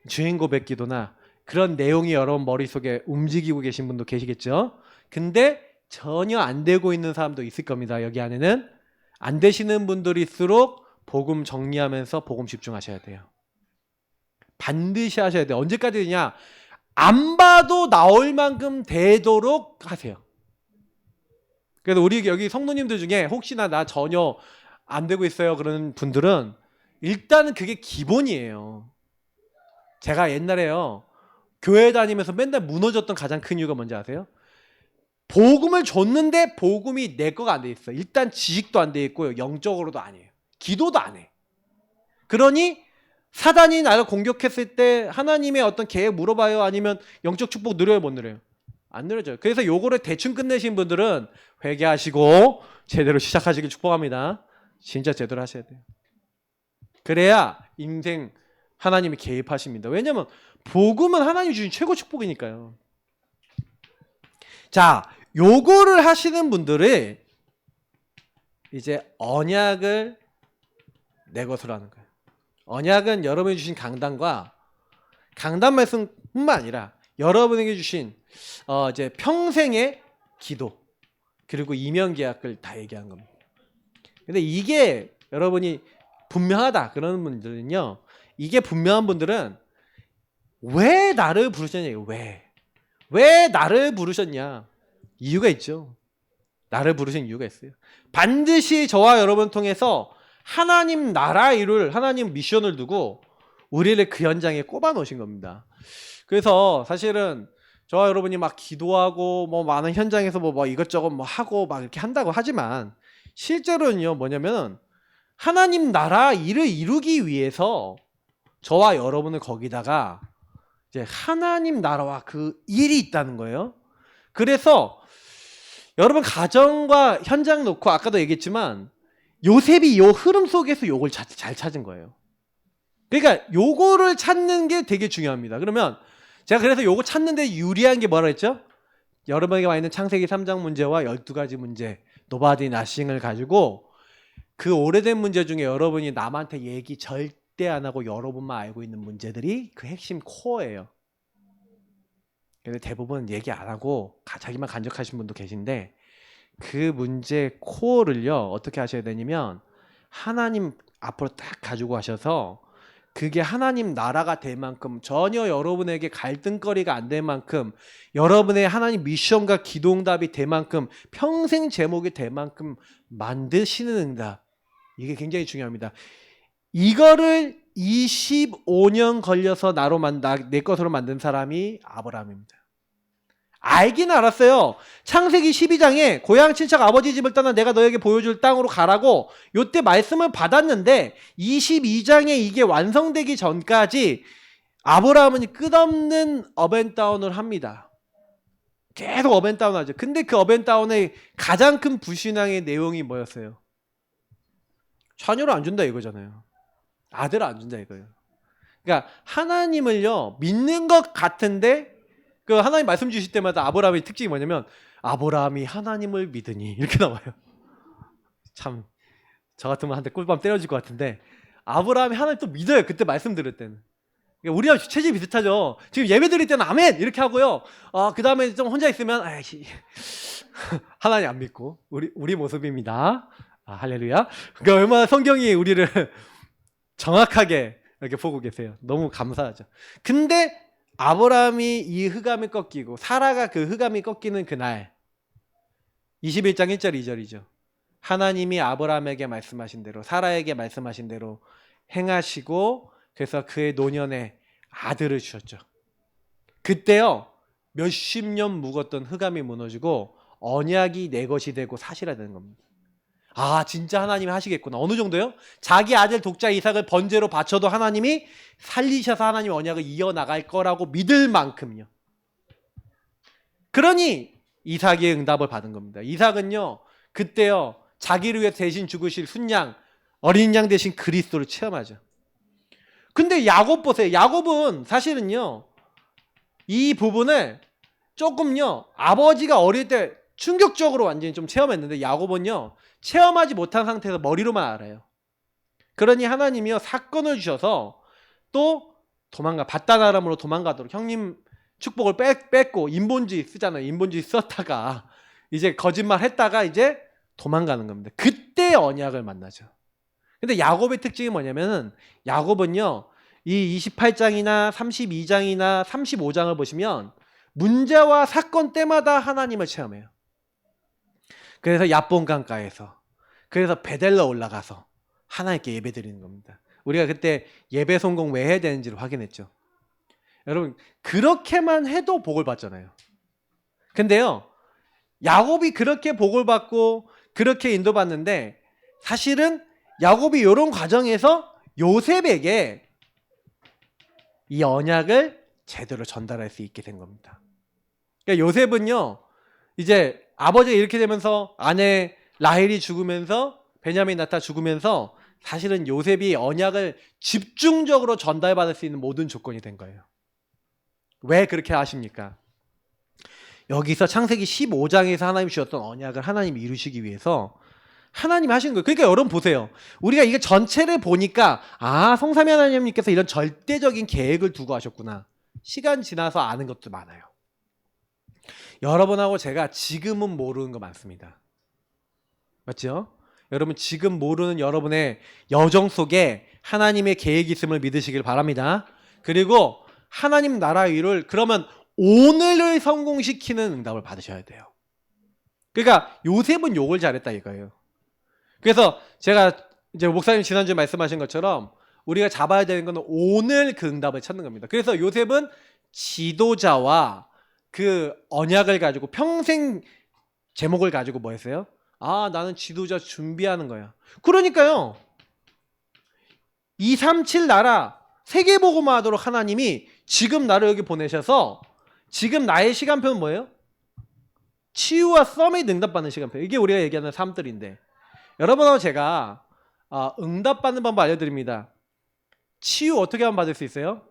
주인 고백 기도나 그런 내용이 여러분 머릿속에 움직이고 계신 분도 계시겠죠? 근데 전혀 안 되고 있는 사람도 있을 겁니다. 여기 안에는 안 되시는 분들일수록 복음 정리하면서 복음 집중하셔야 돼요. 반드시 하셔야 돼요. 언제까지 되냐? 안 봐도 나올 만큼 되도록 하세요. 그래서 우리 여기 성도님들 중에 혹시나 나 전혀 안 되고 있어요 그러는 분들은 일단은 그게 기본이에요. 제가 옛날에요 교회 다니면서 맨날 무너졌던 가장 큰 이유가 뭔지 아세요? 복음을 줬는데 복음이 내 거가 안 돼 있어. 일단 지식도 안 돼 있고요. 영적으로도 아니에요. 기도도 안 해. 그러니 사단이 나를 공격했을 때 하나님의 어떤 계획 물어봐요? 아니면 영적 축복 누려요? 못 누려요? 안 누려져요. 그래서 요거를 대충 끝내신 분들은 회개하시고 제대로 시작하시길 축복합니다. 진짜 제대로 하셔야 돼요. 그래야 인생 하나님이 개입하십니다. 왜냐면 복음은 하나님이 주신 최고 축복이니까요. 자, 요거를 하시는 분들이 이제 언약을 내 것으로 하는 거예요. 언약은 여러분이 주신 강단과 강단 말씀뿐만 아니라 여러분에게 주신 이제 평생의 기도 그리고 이면 계약을 다 얘기한 겁니다. 근데 이게 여러분이 분명하다 그러는 분들은요, 이게 분명한 분들은 왜 나를 부르셨냐? 왜 나를 부르셨냐? 이유가 있죠. 나를 부르신 이유가 있어요. 반드시 저와 여러분 통해서 하나님 나라 일을 하나님 미션을 두고 우리를 그 현장에 꼽아 놓으신 겁니다. 그래서 사실은 저와 여러분이 막 기도하고 뭐 많은 현장에서 뭐 이것저것 뭐 하고 막 이렇게 한다고 하지만 실제로는요 뭐냐면 하나님 나라 일을 이루기 위해서 저와 여러분을 거기다가 이제 하나님 나라와 그 일이 있다는 거예요. 그래서 여러분 가정과 현장 놓고 아까도 얘기했지만 요셉이 요 흐름 속에서 요걸 잘 찾은 거예요. 그러니까 요거를 찾는 게 되게 중요합니다. 그러면 제가 그래서 요거 찾는데 유리한 게 뭐라 했죠? 여러분에게 와 있는 창세기 3장 문제와 12가지 문제, 노바디 나싱을 가지고 그 오래된 문제 중에 여러분이 남한테 얘기 절대 안 하고 여러분만 알고 있는 문제들이 그 핵심 코어예요. 근데 대부분 얘기 안 하고 자기만 간직하신 분도 계신데 그 문제 코어를요 어떻게 하셔야 되냐면 하나님 앞으로 딱 가지고 가셔서 그게 하나님 나라가 될 만큼 전혀 여러분에게 갈등거리가 안 될 만큼 여러분의 하나님 미션과 기도응답이 될 만큼 평생 제목이 될 만큼 만드시는 응답. 이게 굉장히 중요합니다. 이거를 25년 걸려서 내 것으로 만든 사람이 아브라함입니다. 알긴 알았어요. 창세기 12장에 고향 친척 아버지 집을 떠나 내가 너에게 보여줄 땅으로 가라고 요때 말씀을 받았는데 22장에 이게 완성되기 전까지 아브라함은 끝없는 업앤다운을 합니다. 계속 업앤다운 하죠. 근데 그 업앤다운의 가장 큰 불신앙의 내용이 뭐였어요? 자녀를 안 준다 이거잖아요. 아들을 안 준다 이거예요. 그러니까 하나님을요 믿는 것 같은데 그 하나님 말씀 주실 때마다 아브라함의 특징이 뭐냐면 아브라함이 하나님을 믿으니 이렇게 나와요. 참 저 같으면 한테 꿀밤 때려줄 것 같은데 아브라함이 하나님 또 믿어요. 그때 말씀 들을 때는. 그러니까 우리랑 체질이 비슷하죠. 지금 예배 드릴 때는 아멘 이렇게 하고요. 그 다음에 좀 혼자 있으면 아이씨 하나님 안 믿고 우리 모습입니다. 할렐루야. 그러니까 얼마나 성경이 우리를 정확하게 이렇게 보고 계세요. 너무 감사하죠. 근데 아브라함이 이 흑암이 꺾이고 사라가 그 흑암이 꺾이는 그날 21장 1절 2절이죠. 하나님이 아브라함에게 말씀하신 대로 사라에게 말씀하신 대로 행하시고 그래서 그의 노년에 아들을 주셨죠. 그때요 몇십 년 묵었던 흑암이 무너지고 언약이 내 것이 되고 사실화되는 겁니다. 진짜 하나님이 하시겠구나. 어느 정도요? 자기 아들 독자 이삭을 번제로 바쳐도 하나님이 살리셔서 하나님 언약을 이어나갈 거라고 믿을 만큼요. 그러니 이삭의 응답을 받은 겁니다. 이삭은요 그때요 자기를 위해 대신 죽으실 순양 어린 양 대신 그리스도를 체험하죠. 근데 야곱 보세요. 야곱은 사실은요 이 부분을 조금요 아버지가 어릴 때 충격적으로 완전히 좀 체험했는데 야곱은요 체험하지 못한 상태에서 머리로만 알아요. 그러니 하나님이요 사건을 주셔서 또 바다나람으로 도망가도록 형님 축복을 뺏고 인본주의 쓰잖아요. 인본주의 썼다가 이제 거짓말 했다가 이제 도망가는 겁니다. 그때 언약을 만나죠. 근데 야곱의 특징이 뭐냐면은 야곱은요 이 28장이나 32장이나 35장을 보시면 문제와 사건 때마다 하나님을 체험해요. 그래서 야본 강가에서 그래서 베델로 올라가서 하나님께 예배드리는 겁니다. 우리가 그때 예배 성공 왜 해야 되는지를 확인했죠. 여러분 그렇게만 해도 복을 받잖아요. 근데요 야곱이 그렇게 복을 받고 그렇게 인도받는데 사실은 야곱이 이런 과정에서 요셉에게 이 언약을 제대로 전달할 수 있게 된 겁니다. 그러니까 요셉은요 이제 아버지가 이렇게 되면서 아내 라헬이 죽으면서 베냐민 나타 죽으면서 사실은 요셉이 언약을 집중적으로 전달받을 수 있는 모든 조건이 된 거예요. 왜 그렇게 하십니까? 여기서 창세기 15장에서 하나님 주셨던 언약을 하나님이 이루시기 위해서 하나님이 하시는 거예요. 그러니까 여러분 보세요. 우리가 이게 전체를 보니까 성삼위 하나님께서 이런 절대적인 계획을 두고 하셨구나. 시간 지나서 아는 것도 많아요. 여러분하고 제가 지금은 모르는 거 많습니다. 맞죠? 여러분 지금 모르는 여러분의 여정 속에 하나님의 계획이 있음을 믿으시길 바랍니다. 그리고 하나님 나라 일을 그러면 오늘을 성공시키는 응답을 받으셔야 돼요. 그러니까 요셉은 욕을 잘했다 이거예요. 그래서 제가 이제 목사님 지난주에 말씀하신 것처럼 우리가 잡아야 되는 건 오늘 그 응답을 찾는 겁니다. 그래서 요셉은 지도자와 그 언약을 가지고 평생 제목을 가지고 뭐 했어요? 나는 지도자 준비하는 거야. 그러니까요 237 나라 세계복음화 하도록 하나님이 지금 나를 여기 보내셔서 지금 나의 시간표는 뭐예요? 치유와 서밋 응답받는 시간표. 이게 우리가 얘기하는 삶들인데 여러분하고 제가 응답받는 방법 알려드립니다. 치유 어떻게 하면 받을 수 있어요?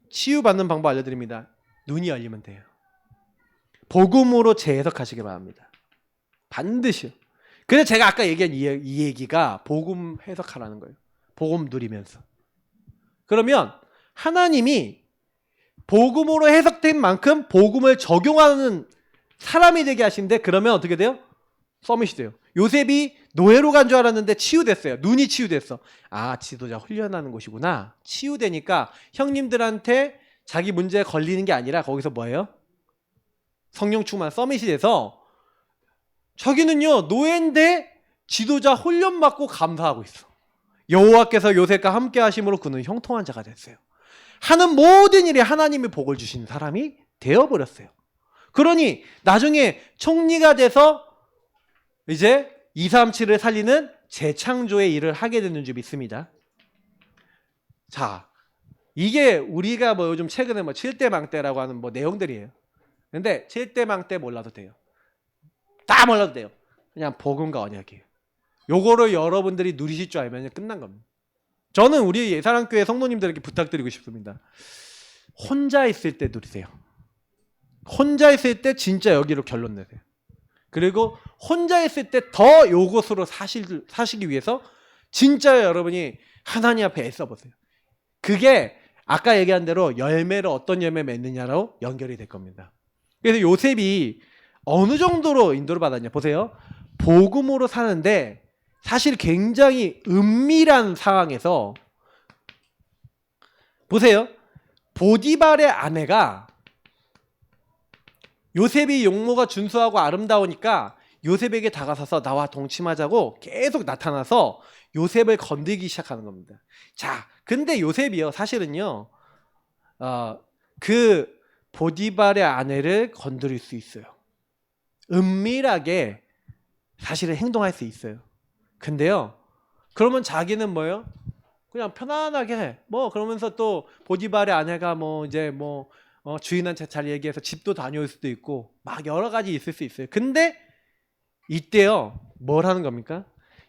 치유받는 방법 알려드립니다. 눈이 열리면 돼요. 복음으로 재해석하시기 바랍니다. 반드시요. 그래서 제가 아까 얘기한 이 얘기가 복음 해석하라는 거예요. 복음 누리면서. 그러면 하나님이 복음으로 해석된 만큼 복음을 적용하는 사람이 되게 하시는데 그러면 어떻게 돼요? 서밋이 돼요. 요셉이 노예로 간 줄 알았는데 치유됐어요. 눈이 치유됐어. 아, 지도자 훈련하는 곳이구나. 치유되니까 형님들한테 자기 문제에 걸리는 게 아니라 거기서 뭐예요? 성령 충만 서밋이 돼서 자기는요 노예인데 지도자 훈련 받고 감사하고 있어. 여호와께서 요셉과 함께 하심으로 그는 형통한 자가 됐어요. 하는 모든 일에 하나님이 복을 주신 사람이 되어버렸어요. 그러니 나중에 총리가 돼서 이제 237을 살리는 재창조의 일을 하게 되는 줄 믿습니다. 자, 이게 우리가 뭐 요즘 최근에 뭐 7대 망대라고 하는 뭐 내용들이에요. 근데 7대 망대 몰라도 돼요. 다 몰라도 돼요. 그냥 복음과 언약이에요. 요거를 여러분들이 누리실 줄 알면 끝난 겁니다. 저는 우리 예사랑교회 성도님들에게 부탁드리고 싶습니다. 혼자 있을 때 누리세요. 혼자 있을 때 진짜 여기로 결론 내세요. 그리고 혼자 있을 때 더 요것으로 사시기 위해서 진짜 여러분이 하나님 앞에 애써보세요. 그게 아까 얘기한 대로 열매를 어떤 열매 맺느냐로 연결이 될 겁니다. 그래서 요셉이 어느 정도로 인도를 받았냐 보세요. 복음으로 사는데 사실 굉장히 은밀한 상황에서 보세요. 보디발의 아내가 요셉이 용모가 준수하고 아름다우니까 요셉에게 다가서서 나와 동침하자고 계속 나타나서 요셉을 건드리기 시작하는 겁니다. 자, 근데 요셉이요 사실은요 그 보디발의 아내를 건드릴 수 있어요. 은밀하게 사실은 행동할 수 있어요. 근데요 그러면 자기는 뭐예요? 그냥 편안하게 뭐 그러면서 또 보디발의 아내가 뭐 이제 뭐 주인한테 잘 얘기해서 집도 다녀올 수도 있고 막 여러 가지 있을 수 있어요. 근데 이때요 뭘 하는 겁니까?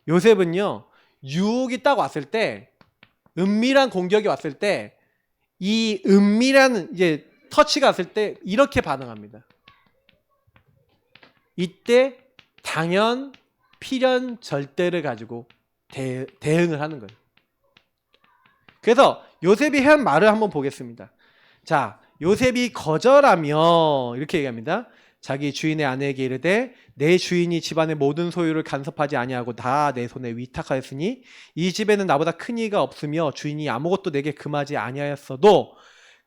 요셉은요 유혹이 딱 왔을 때 은밀한 공격이 왔을 때 이 은밀한 이제 터치가 왔을 때 이렇게 반응합니다. 이때 당연 필연 절대를 가지고 대응을 하는 거예요. 그래서 요셉이 한 말을 한번 보겠습니다. 자, 요셉이 거절하며 이렇게 얘기합니다. 자기 주인의 아내에게 이르되 내 주인이 집안의 모든 소유를 간섭하지 아니하고 다 내 손에 위탁하였으니 이 집에는 나보다 큰 이가 없으며 주인이 아무것도 내게 금하지 아니하였어도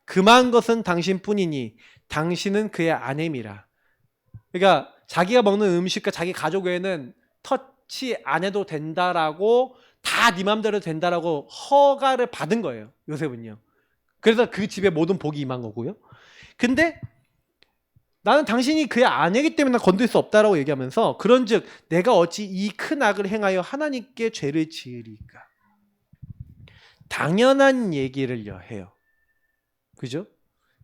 금한 것은 당신뿐이니 당신은 그의 아내임이라. 그러니까 자기가 먹는 음식과 자기 가족 외에는 터치 안 해도 된다라고 다 네 맘대로 된다라고 허가를 받은 거예요. 요셉은요. 그래서 그 집에 모든 복이 임한 거고요. 근데 나는 당신이 그의 아내이기 때문에 건들 수 없다라고 얘기하면서 그런즉 내가 어찌 이 큰 악을 행하여 하나님께 죄를 지으리까. 당연한 얘기를 해요. 그죠?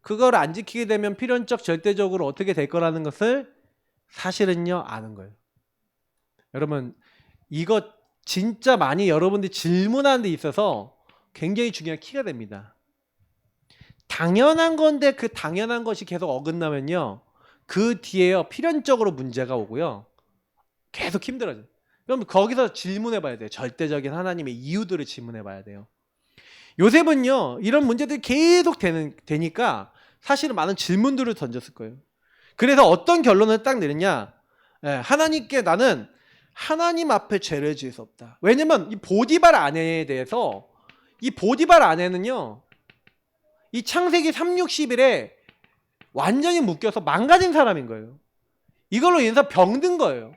그걸 안 지키게 되면 필연적 절대적으로 어떻게 될 거라는 것을 사실은요 아는 거예요. 여러분 이거 진짜 많이 여러분들이 질문하는 데 있어서 굉장히 중요한 키가 됩니다. 당연한 건데 그 당연한 것이 계속 어긋나면요 그 뒤에요 필연적으로 문제가 오고요 계속 힘들어져요. 그럼 거기서 질문해 봐야 돼요. 절대적인 하나님의 이유들을 질문해 봐야 돼요. 요셉은요 이런 문제들이 계속 되니까 사실은 많은 질문들을 던졌을 거예요. 그래서 어떤 결론을 딱 내렸냐, 하나님께 나는 하나님 앞에 죄를 지을 수 없다. 왜냐면 이 보디발 아내에 대해서 이 보디발 아내는요 이 창세기 3,60일에 완전히 묶여서 망가진 사람인 거예요. 이걸로 인해서 병든 거예요.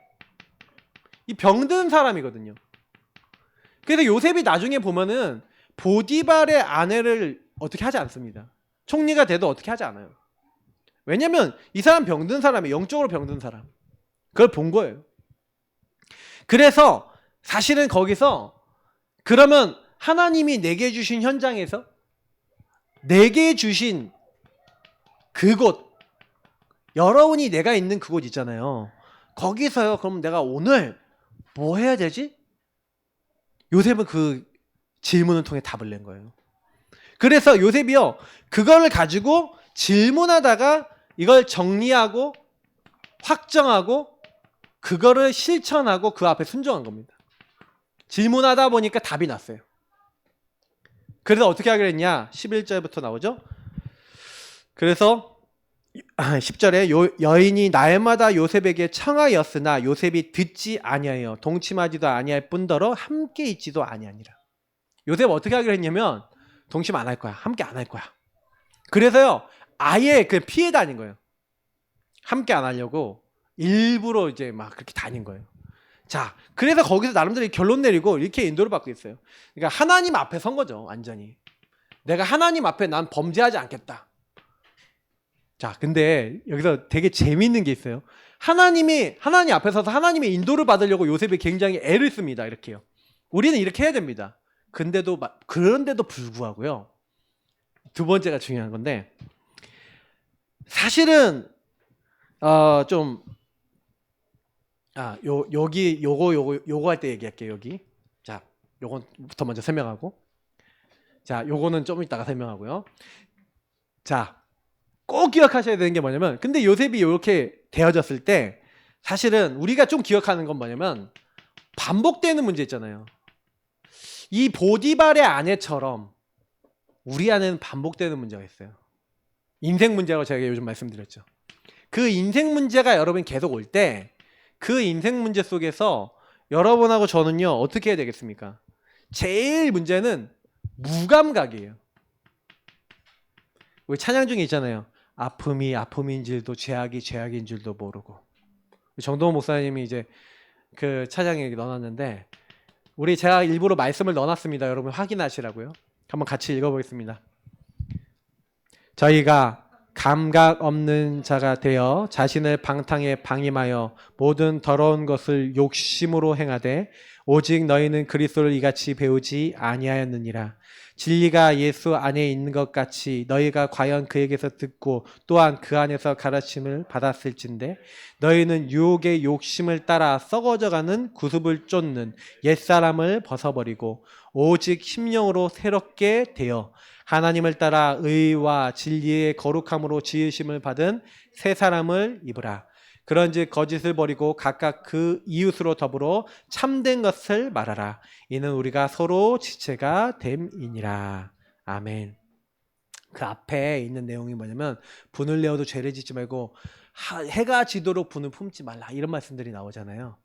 이 병든 사람이거든요. 그래서 요셉이 나중에 보면은 보디발의 아내를 어떻게 하지 않습니다. 총리가 돼도 어떻게 하지 않아요. 왜냐면 이 사람 병든 사람이 영적으로 병든 사람. 그걸 본 거예요. 그래서 사실은 거기서 그러면 하나님이 내게 주신 현장에서 내게 주신 그곳, 여러분이 내가 있는 그곳 있잖아요. 거기서요. 그럼 내가 오늘 뭐 해야 되지? 요셉은 그 질문을 통해 답을 낸 거예요. 그래서 요셉이요. 그걸 가지고 질문하다가 이걸 정리하고 확정하고 그거를 실천하고 그 앞에 순종한 겁니다. 질문하다 보니까 답이 났어요. 그래서 어떻게 하기로 했냐? 11절부터 나오죠. 그래서 10절에 여인이 날마다 요셉에게 청하였으나 요셉이 듣지 아니하여 동침하지도 아니할 뿐더러 함께 있지도 아니하니라. 요셉 어떻게 하기로 했냐면 동침 안 할 거야. 함께 안 할 거야. 그래서요 아예 그 피해 다닌 거예요. 함께 안 하려고 일부러 이제 막 그렇게 다닌 거예요. 자, 그래서 거기서 나름대로 결론 내리고 이렇게 인도를 받고 있어요. 그러니까 하나님 앞에 선 거죠, 완전히. 내가 하나님 앞에 난 범죄하지 않겠다. 자, 근데 여기서 되게 재미있는 게 있어요. 하나님 앞에 서서 하나님의 인도를 받으려고 요셉이 굉장히 애를 씁니다. 이렇게요. 우리는 이렇게 해야 됩니다. 그런데도 불구하고요. 두 번째가 중요한 건데, 사실은 좀 요거 할 때 얘기할게요. 여기. 자, 요건부터 먼저 설명하고. 자, 요거는 좀 이따가 설명하고요. 자, 꼭 기억하셔야 되는 게 뭐냐면, 근데 요셉이 이렇게 되어졌을 때 사실은 우리가 좀 기억하는 건 뭐냐면 반복되는 문제 있잖아요. 이 보디발의 아내처럼 우리 안에는 반복되는 문제가 있어요. 인생 문제라고 제가 요즘 말씀드렸죠. 그 인생 문제가 여러분 계속 올 때 그 인생 문제 속에서 여러분하고 저는요 어떻게 해야 되겠습니까? 제일 문제는 무감각이에요. 우리 찬양 중에 있잖아요. 아픔이 아픔인 줄도 죄악이 죄악인 줄도 모르고. 정동원 목사님이 이제 그 찬양에 넣어놨는데 제가 일부러 말씀을 넣어놨습니다. 여러분 확인하시라고요. 한번 같이 읽어보겠습니다. 저희가 감각 없는 자가 되어 자신을 방탕에 방임하여 모든 더러운 것을 욕심으로 행하되 오직 너희는 그리스도를 이같이 배우지 아니하였느니라. 진리가 예수 안에 있는 것 같이 너희가 과연 그에게서 듣고 또한 그 안에서 가르침을 받았을진데 너희는 유혹의 욕심을 따라 썩어져가는 구습을 쫓는 옛사람을 벗어버리고 오직 심령으로 새롭게 되어 하나님을 따라 의와 진리의 거룩함으로 지으심을 받은 새 사람을 입으라. 그런즉 거짓을 버리고 각각 그 이웃으로 더불어 참된 것을 말하라. 이는 우리가 서로 지체가 됨이니라. 아멘. 그 앞에 있는 내용이 뭐냐면 분을 내어도 죄를 짓지 말고 해가 지도록 분을 품지 말라. 이런 말씀들이 나오잖아요.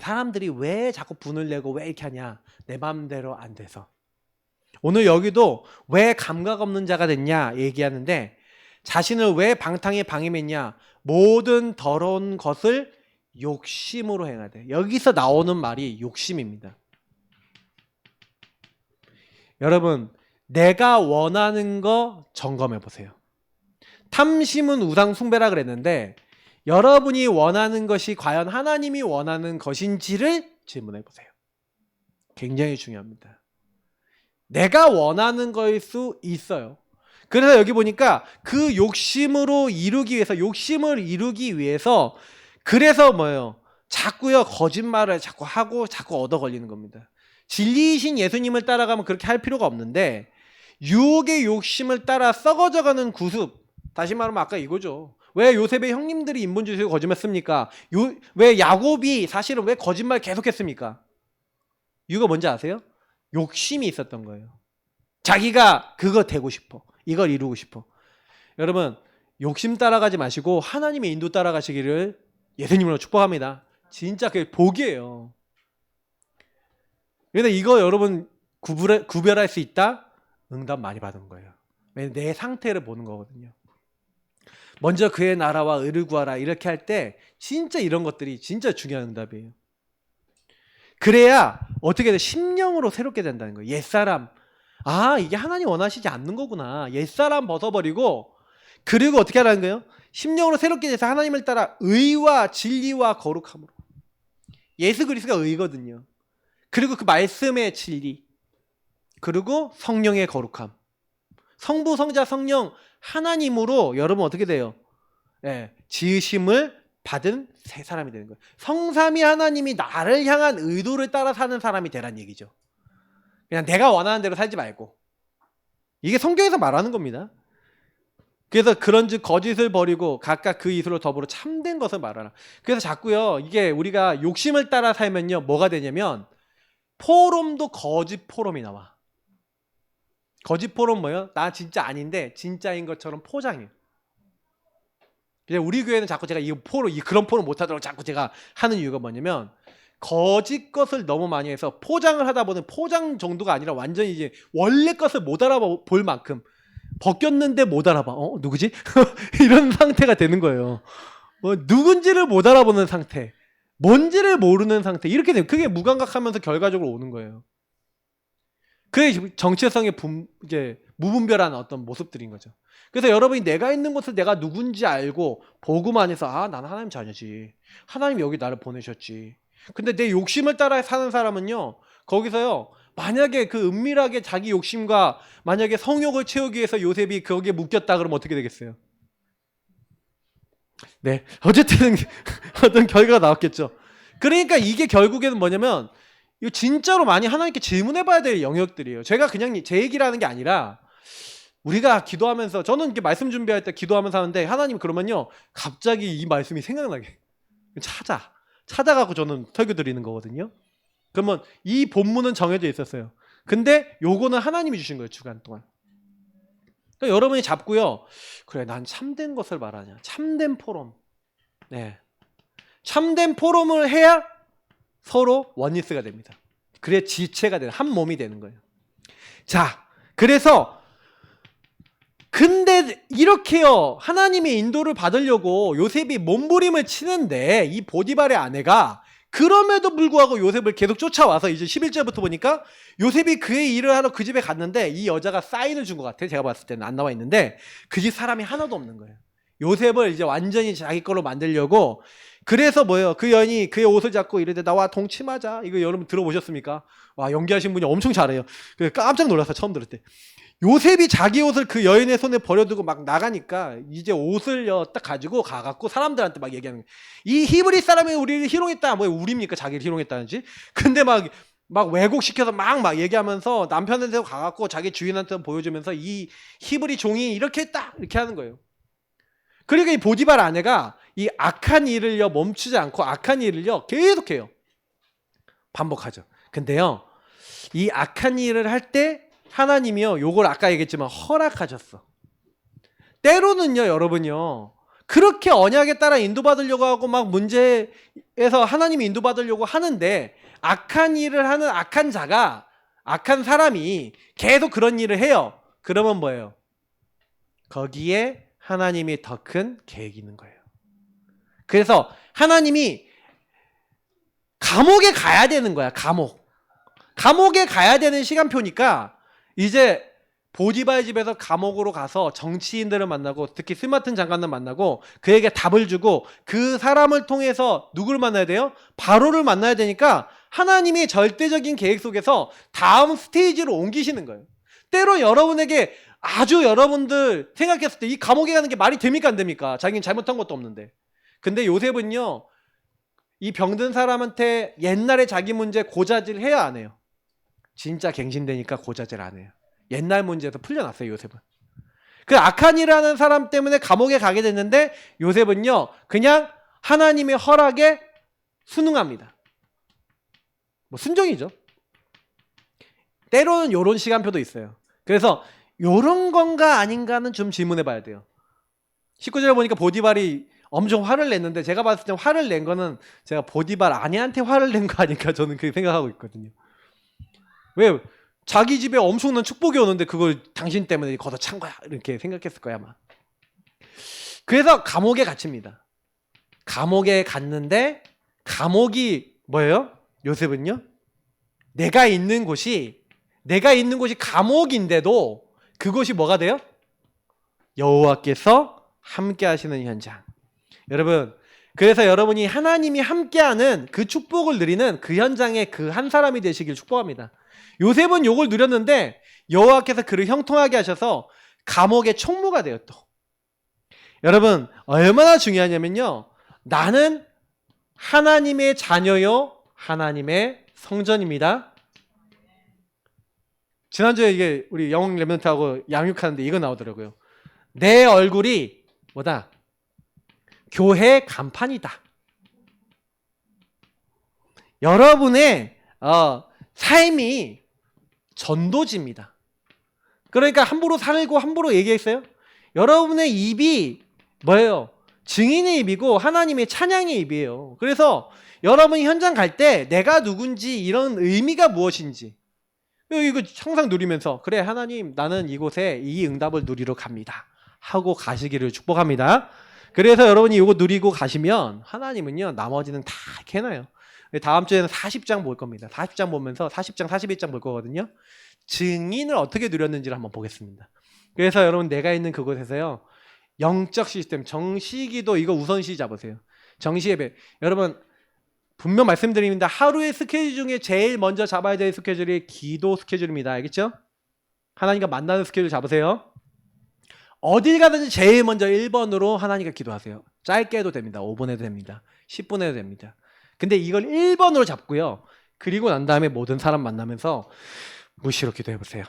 사람들이 왜 자꾸 분을 내고 왜 이렇게 하냐? 내 마음대로 안 돼서. 오늘 여기도 왜 감각 없는 자가 됐냐 얘기하는데 자신을 왜 방탕에 방임했냐? 모든 더러운 것을 욕심으로 행하되. 여기서 나오는 말이 욕심입니다. 여러분, 내가 원하는 거 점검해 보세요. 탐심은 우상 숭배라 그랬는데 여러분이 원하는 것이 과연 하나님이 원하는 것인지를 질문해 보세요. 굉장히 중요합니다. 내가 원하는 거일 수 있어요. 그래서 여기 보니까 그 욕심을 이루기 위해서 그래서 뭐예요? 자꾸요 거짓말을 자꾸 하고 자꾸 얻어 걸리는 겁니다. 진리이신 예수님을 따라가면 그렇게 할 필요가 없는데 유혹의 욕심을 따라 썩어져가는 구습. 다시 말하면 아까 이거죠. 왜 요셉의 형님들이 인본 주시고 거짓말 씁니까? 왜 야곱이 사실은 왜 거짓말 계속했습니까? 이유가 뭔지 아세요? 욕심이 있었던 거예요. 자기가 그거 되고 싶어. 이걸 이루고 싶어. 여러분, 욕심 따라가지 마시고 하나님의 인도 따라가시기를 예수님으로 축복합니다. 진짜 그게 복이에요. 그래서 이거 여러분 구별할 수 있다? 응답 많이 받은 거예요. 왜냐면 내 상태를 보는 거거든요. 먼저 그의 나라와 의를 구하라 이렇게 할 때 진짜 이런 것들이 진짜 중요한 응답이에요. 그래야 어떻게 돼? 심령으로 새롭게 된다는 거예요. 옛사람. 이게 하나님 원하시지 않는 거구나. 옛사람 벗어버리고 그리고 어떻게 하라는 거예요? 심령으로 새롭게 돼서 하나님을 따라 의와 진리와 거룩함으로. 예수 그리스도가 의거든요. 그리고 그 말씀의 진리. 그리고 성령의 거룩함. 성부, 성자, 성령 하나님으로 여러분 어떻게 돼요? 지으심을 받은 새 사람이 되는 거예요. 성삼위 하나님이 나를 향한 의도를 따라 사는 사람이 되란 얘기죠. 그냥 내가 원하는 대로 살지 말고. 이게 성경에서 말하는 겁니다. 그래서 그런즉 거짓을 버리고 각각 그 이웃으로 더불어 참된 것을 말하라. 그래서 자꾸요 이게 우리가 욕심을 따라 살면요 뭐가 되냐면 포럼도 거짓 포럼이 나와. 거짓 포럼 뭐예요? 나 진짜 아닌데 진짜인 것처럼 포장해요. 그냥 우리 교회는 자꾸 제가 그런 포를 못하도록 자꾸 제가 하는 이유가 뭐냐면 거짓 것을 너무 많이 해서 포장을 하다 보는 포장 정도가 아니라 완전히 이제 원래 것을 못 알아볼 만큼 벗겼는데 못 알아봐. 누구지? 이런 상태가 되는 거예요. 누군지를 못 알아보는 상태, 뭔지를 모르는 상태, 이렇게 되면 그게 무감각하면서 결과적으로 오는 거예요. 그게 정체성의 이제 무분별한 어떤 모습들인 거죠. 그래서 여러분이 내가 있는 곳을 내가 누군지 알고 보고만 해서 나는 하나님 자녀지. 하나님이 여기 나를 보내셨지. 근데 내 욕심을 따라 사는 사람은요, 거기서요, 만약에 그 은밀하게 자기 욕심과 만약에 성욕을 채우기 위해서 요셉이 거기에 묶였다 그러면 어떻게 되겠어요? 네, 어쨌든 어떤 결과가 나왔겠죠. 그러니까 이게 결국에는 뭐냐면 이거 진짜로 많이 하나님께 질문해봐야 될 영역들이에요. 제가 그냥 제 얘기를 하는 게 아니라 우리가 기도하면서, 저는 이렇게 말씀 준비할 때 기도하면서 하는데 하나님 그러면요 갑자기 이 말씀이 생각나게 찾아가고 저는 설교 드리는 거거든요. 그러면 이 본문은 정해져 있었어요. 근데 요거는 하나님이 주신 거예요, 주간 동안. 그러니까 여러분이 잡고요, 그래 난 참된 것을 말하냐, 참된 포럼. 네, 참된 포럼을 해야 서로 원리스가 됩니다. 그래 지체가 되는, 한 몸이 되는 거예요. 자, 그래서 근데 이렇게요, 하나님의 인도를 받으려고 요셉이 몸부림을 치는데 이 보디발의 아내가 그럼에도 불구하고 요셉을 계속 쫓아와서 이제 11절부터 보니까 요셉이 그의 일을 하러 그 집에 갔는데 이 여자가 사인을 준 것 같아요. 제가 봤을 때는 안 나와 있는데 그 집 사람이 하나도 없는 거예요. 요셉을 이제 완전히 자기 걸로 만들려고. 그래서 뭐예요? 그 여인이 그의 옷을 잡고 이르되 나와 동침하자. 이거 여러분 들어보셨습니까? 와, 연기하신 분이 엄청 잘해요. 깜짝 놀랐어요, 처음 들을 때. 요셉이 자기 옷을 그 여인의 손에 버려두고 막 나가니까 이제 옷을 딱 가지고 가갖고 사람들한테 막 얘기하는 거예요. 이 히브리 사람이 우리를 희롱했다. 뭐 우리입니까? 자기를 희롱했다는지. 근데 막 왜곡시켜서 막 얘기하면서 남편한테 가갖고 자기 주인한테 보여주면서 이 히브리 종이 이렇게 했다. 이렇게 하는 거예요. 그러니까 이 보디발 아내가 이 악한 일을요 멈추지 않고 악한 일을요 계속해요. 반복하죠. 근데요, 이 악한 일을 할 때 하나님이요, 요걸 아까 얘기했지만 허락하셨어. 때로는요, 여러분요, 그렇게 언약에 따라 인도받으려고 하고 막 문제에서 하나님이 인도받으려고 하는데 악한 일을 하는 악한 자가, 악한 사람이 계속 그런 일을 해요. 그러면 뭐예요? 거기에 하나님이 더 큰 계획이 있는 거예요. 그래서 하나님이 감옥에 가야 되는 거야. 감옥에 가야 되는 시간표니까 이제 보디발 집에서 감옥으로 가서 정치인들을 만나고 특히 스마튼 장관을 만나고 그에게 답을 주고 그 사람을 통해서 누구를 만나야 돼요? 바로를 만나야 되니까 하나님이 절대적인 계획 속에서 다음 스테이지로 옮기시는 거예요. 때로 여러분에게 아주 여러분들 생각했을 때 이 감옥에 가는 게 말이 됩니까 안 됩니까? 자기는 잘못한 것도 없는데. 근데 요셉은요, 이 병든 사람한테 옛날에 자기 문제 고자질 해야 안 해요? 진짜 갱신되니까 고자질 안 해요. 옛날 문제에서 풀려났어요, 요셉은. 그 악한 일을 하는 사람 때문에 감옥에 가게 됐는데 요셉은요, 그냥 하나님의 허락에 순응합니다. 뭐 순종이죠. 때로는 요런 시간표도 있어요. 그래서 요런 건가 아닌가는 좀 질문해 봐야 돼요. 19절에 보니까 보디발이 엄청 화를 냈는데 제가 봤을 때 화를 낸 거는 제가 보디발 아내한테 화를 낸 거 아닐까 저는 그렇게 생각하고 있거든요. 왜? 자기 집에 엄청난 축복이 오는데 그걸 당신 때문에 걷어찬 거야 이렇게 생각했을 거야 아마. 그래서 감옥에 갇힙니다. 감옥에 갔는데 감옥이 뭐예요? 요셉은요, 내가 있는 곳이 감옥인데도 그곳이 뭐가 돼요? 여호와께서 함께 하시는 현장. 여러분, 그래서 여러분이 하나님이 함께하는 그 축복을 누리는 그 현장의 그 한 사람이 되시길 축복합니다. 요셉은 요걸 누렸는데 여호와께서 그를 형통하게 하셔서 감옥의 총무가 되었다. 여러분, 얼마나 중요하냐면요, 나는 하나님의 자녀요 하나님의 성전입니다. 지난주에 이게 우리 영웅 랩런트하고 양육하는데 이거 나오더라고요. 내 얼굴이 뭐다? 교회 간판이다. 여러분의 삶이 전도지입니다. 그러니까 함부로 살고 함부로 얘기했어요. 여러분의 입이 뭐예요? 증인의 입이고 하나님의 찬양의 입이에요. 그래서 여러분이 현장 갈 때 내가 누군지 이런 의미가 무엇인지 이거 항상 누리면서 그래 하나님 나는 이곳에 이 응답을 누리러 갑니다 하고 가시기를 축복합니다. 그래서 여러분이 이거 누리고 가시면 하나님은요 나머지는 다 이렇게 해놔요. 다음 주에는 40장 볼 겁니다. 40장 보면서 40장 41장 볼 거거든요. 증인을 어떻게 누렸는지를 한번 보겠습니다. 그래서 여러분 내가 있는 그곳에서요 영적 시스템 정시기도 이거 우선시 잡으세요. 정시예배 여러분 분명 말씀드립니다. 하루의 스케줄 중에 제일 먼저 잡아야 될 스케줄이 기도 스케줄입니다. 알겠죠? 하나님과 만나는 스케줄 잡으세요. 어딜 가든지 제일 먼저 1번으로 하나님과 기도하세요. 짧게 해도 됩니다. 5분 해도 됩니다. 10분 해도 됩니다. 근데 이걸 1번으로 잡고요. 그리고 난 다음에 모든 사람 만나면서 무시로 기도해보세요.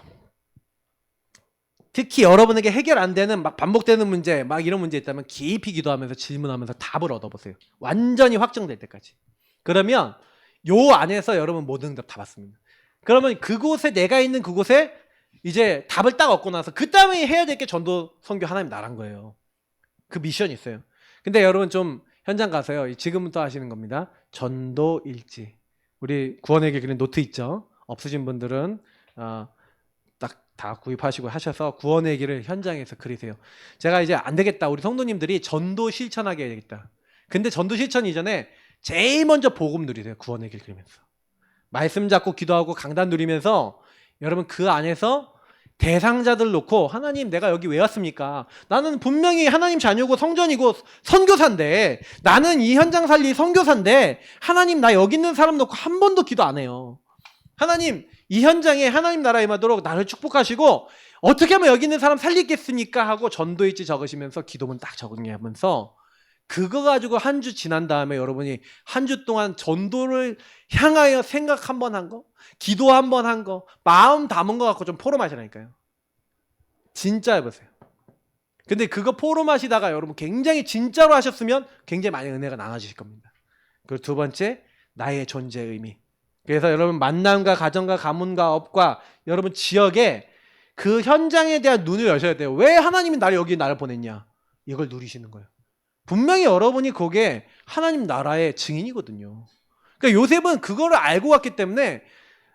특히 여러분에게 해결 안 되는 막 반복되는 문제 막 이런 문제 있다면 깊이 기도하면서 질문하면서 답을 얻어보세요. 완전히 확정될 때까지. 그러면 요 안에서 여러분 모든 응답 다 받습니다. 그러면 그곳에 내가 있는 그곳에 이제 답을 딱 얻고 나서 그 다음에 해야 될 게 전도 선교 하나님 나란 거예요. 그 미션이 있어요. 근데 여러분 좀 현장 가서요. 지금부터 하시는 겁니다. 전도 일지. 우리 구원의 길 그린 노트 있죠. 없으신 분들은 딱 다 구입하시고 하셔서 구원의 길을 현장에서 그리세요. 제가 이제 안 되겠다. 우리 성도님들이 전도 실천하게 해야겠다. 근데 전도 실천 이전에 제일 먼저 복음 누리세요. 구원의 길 그리면서. 말씀 잡고 기도하고 강단 누리면서 여러분 그 안에서 대상자들 놓고 하나님 내가 여기 왜 왔습니까? 나는 분명히 하나님 자녀고 성전이고 선교사인데 나는 이 현장 살리 선교사인데 하나님 나 여기 있는 사람 놓고 한 번도 기도 안 해요. 하나님 이 현장에 하나님 나라 임하도록 나를 축복하시고 어떻게 하면 여기 있는 사람 살리겠습니까? 하고 전도일지 적으시면서 기도문 딱 적응하면서 그거 가지고 한 주 지난 다음에 여러분이 한 주 동안 전도를 향하여 생각 한번 한 거, 기도 한번 한 거, 마음 담은 거 갖고 좀 포럼하시라니까요. 진짜 해보세요. 근데 그거 포럼하시다가 여러분 굉장히 진짜로 하셨으면 굉장히 많은 은혜가 나눠주실 겁니다. 그리고 두 번째, 나의 존재의 의미. 그래서 여러분 만남과 가정과 가문과 업과 여러분 지역에 그 현장에 대한 눈을 여셔야 돼요. 왜 하나님이 나를 보냈냐? 이걸 누리시는 거예요. 분명히 여러분이 그게 하나님 나라의 증인이거든요. 그러니까 요셉은 그거를 알고 왔기 때문에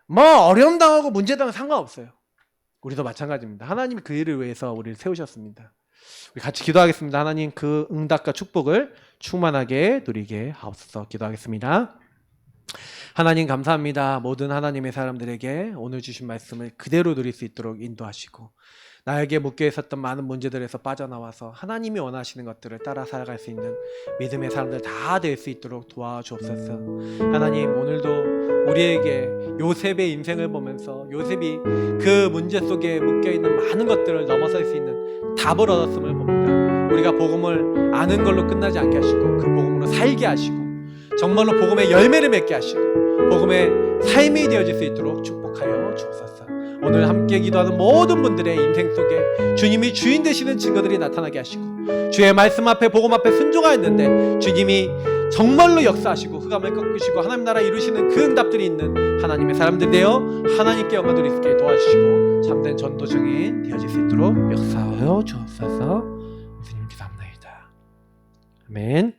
뭐 어려움 당하고 문제 당하고 상관없어요. 우리도 마찬가지입니다. 하나님이 그 일을 위해서 우리를 세우셨습니다. 우리 같이 기도하겠습니다. 하나님 그 응답과 축복을 충만하게 누리게 하옵소서. 기도하겠습니다. 하나님 감사합니다. 모든 하나님의 사람들에게 오늘 주신 말씀을 그대로 누릴 수 있도록 인도하시고 나에게 묶여 있었던 많은 문제들에서 빠져나와서 하나님이 원하시는 것들을 따라 살아갈 수 있는 믿음의 사람들 다 될 수 있도록 도와주옵소서. 하나님 오늘도 우리에게 요셉의 인생을 보면서 요셉이 그 문제 속에 묶여있는 많은 것들을 넘어설 수 있는 답을 얻었음을 봅니다. 우리가 복음을 아는 걸로 끝나지 않게 하시고 그 복음으로 살게 하시고 정말로 복음의 열매를 맺게 하시고 복음의 삶이 되어질 수 있도록 축복하여 주옵소서. 오늘 함께 기도하는 모든 분들의 인생 속에 주님이 주인 되시는 증거들이 나타나게 하시고 주의 말씀 앞에 복음 앞에 순종하였는데 주님이 정말로 역사하시고 흑암을 꺾으시고 하나님 나라 이루시는 그 응답들이 있는 하나님의 사람들 되어 하나님께 영광 돌릴 수 있게 도와주시고 참된 전도 증인 되어질 수 있도록 역사하여 주옵소서. 예수님 기도합니다. 아멘.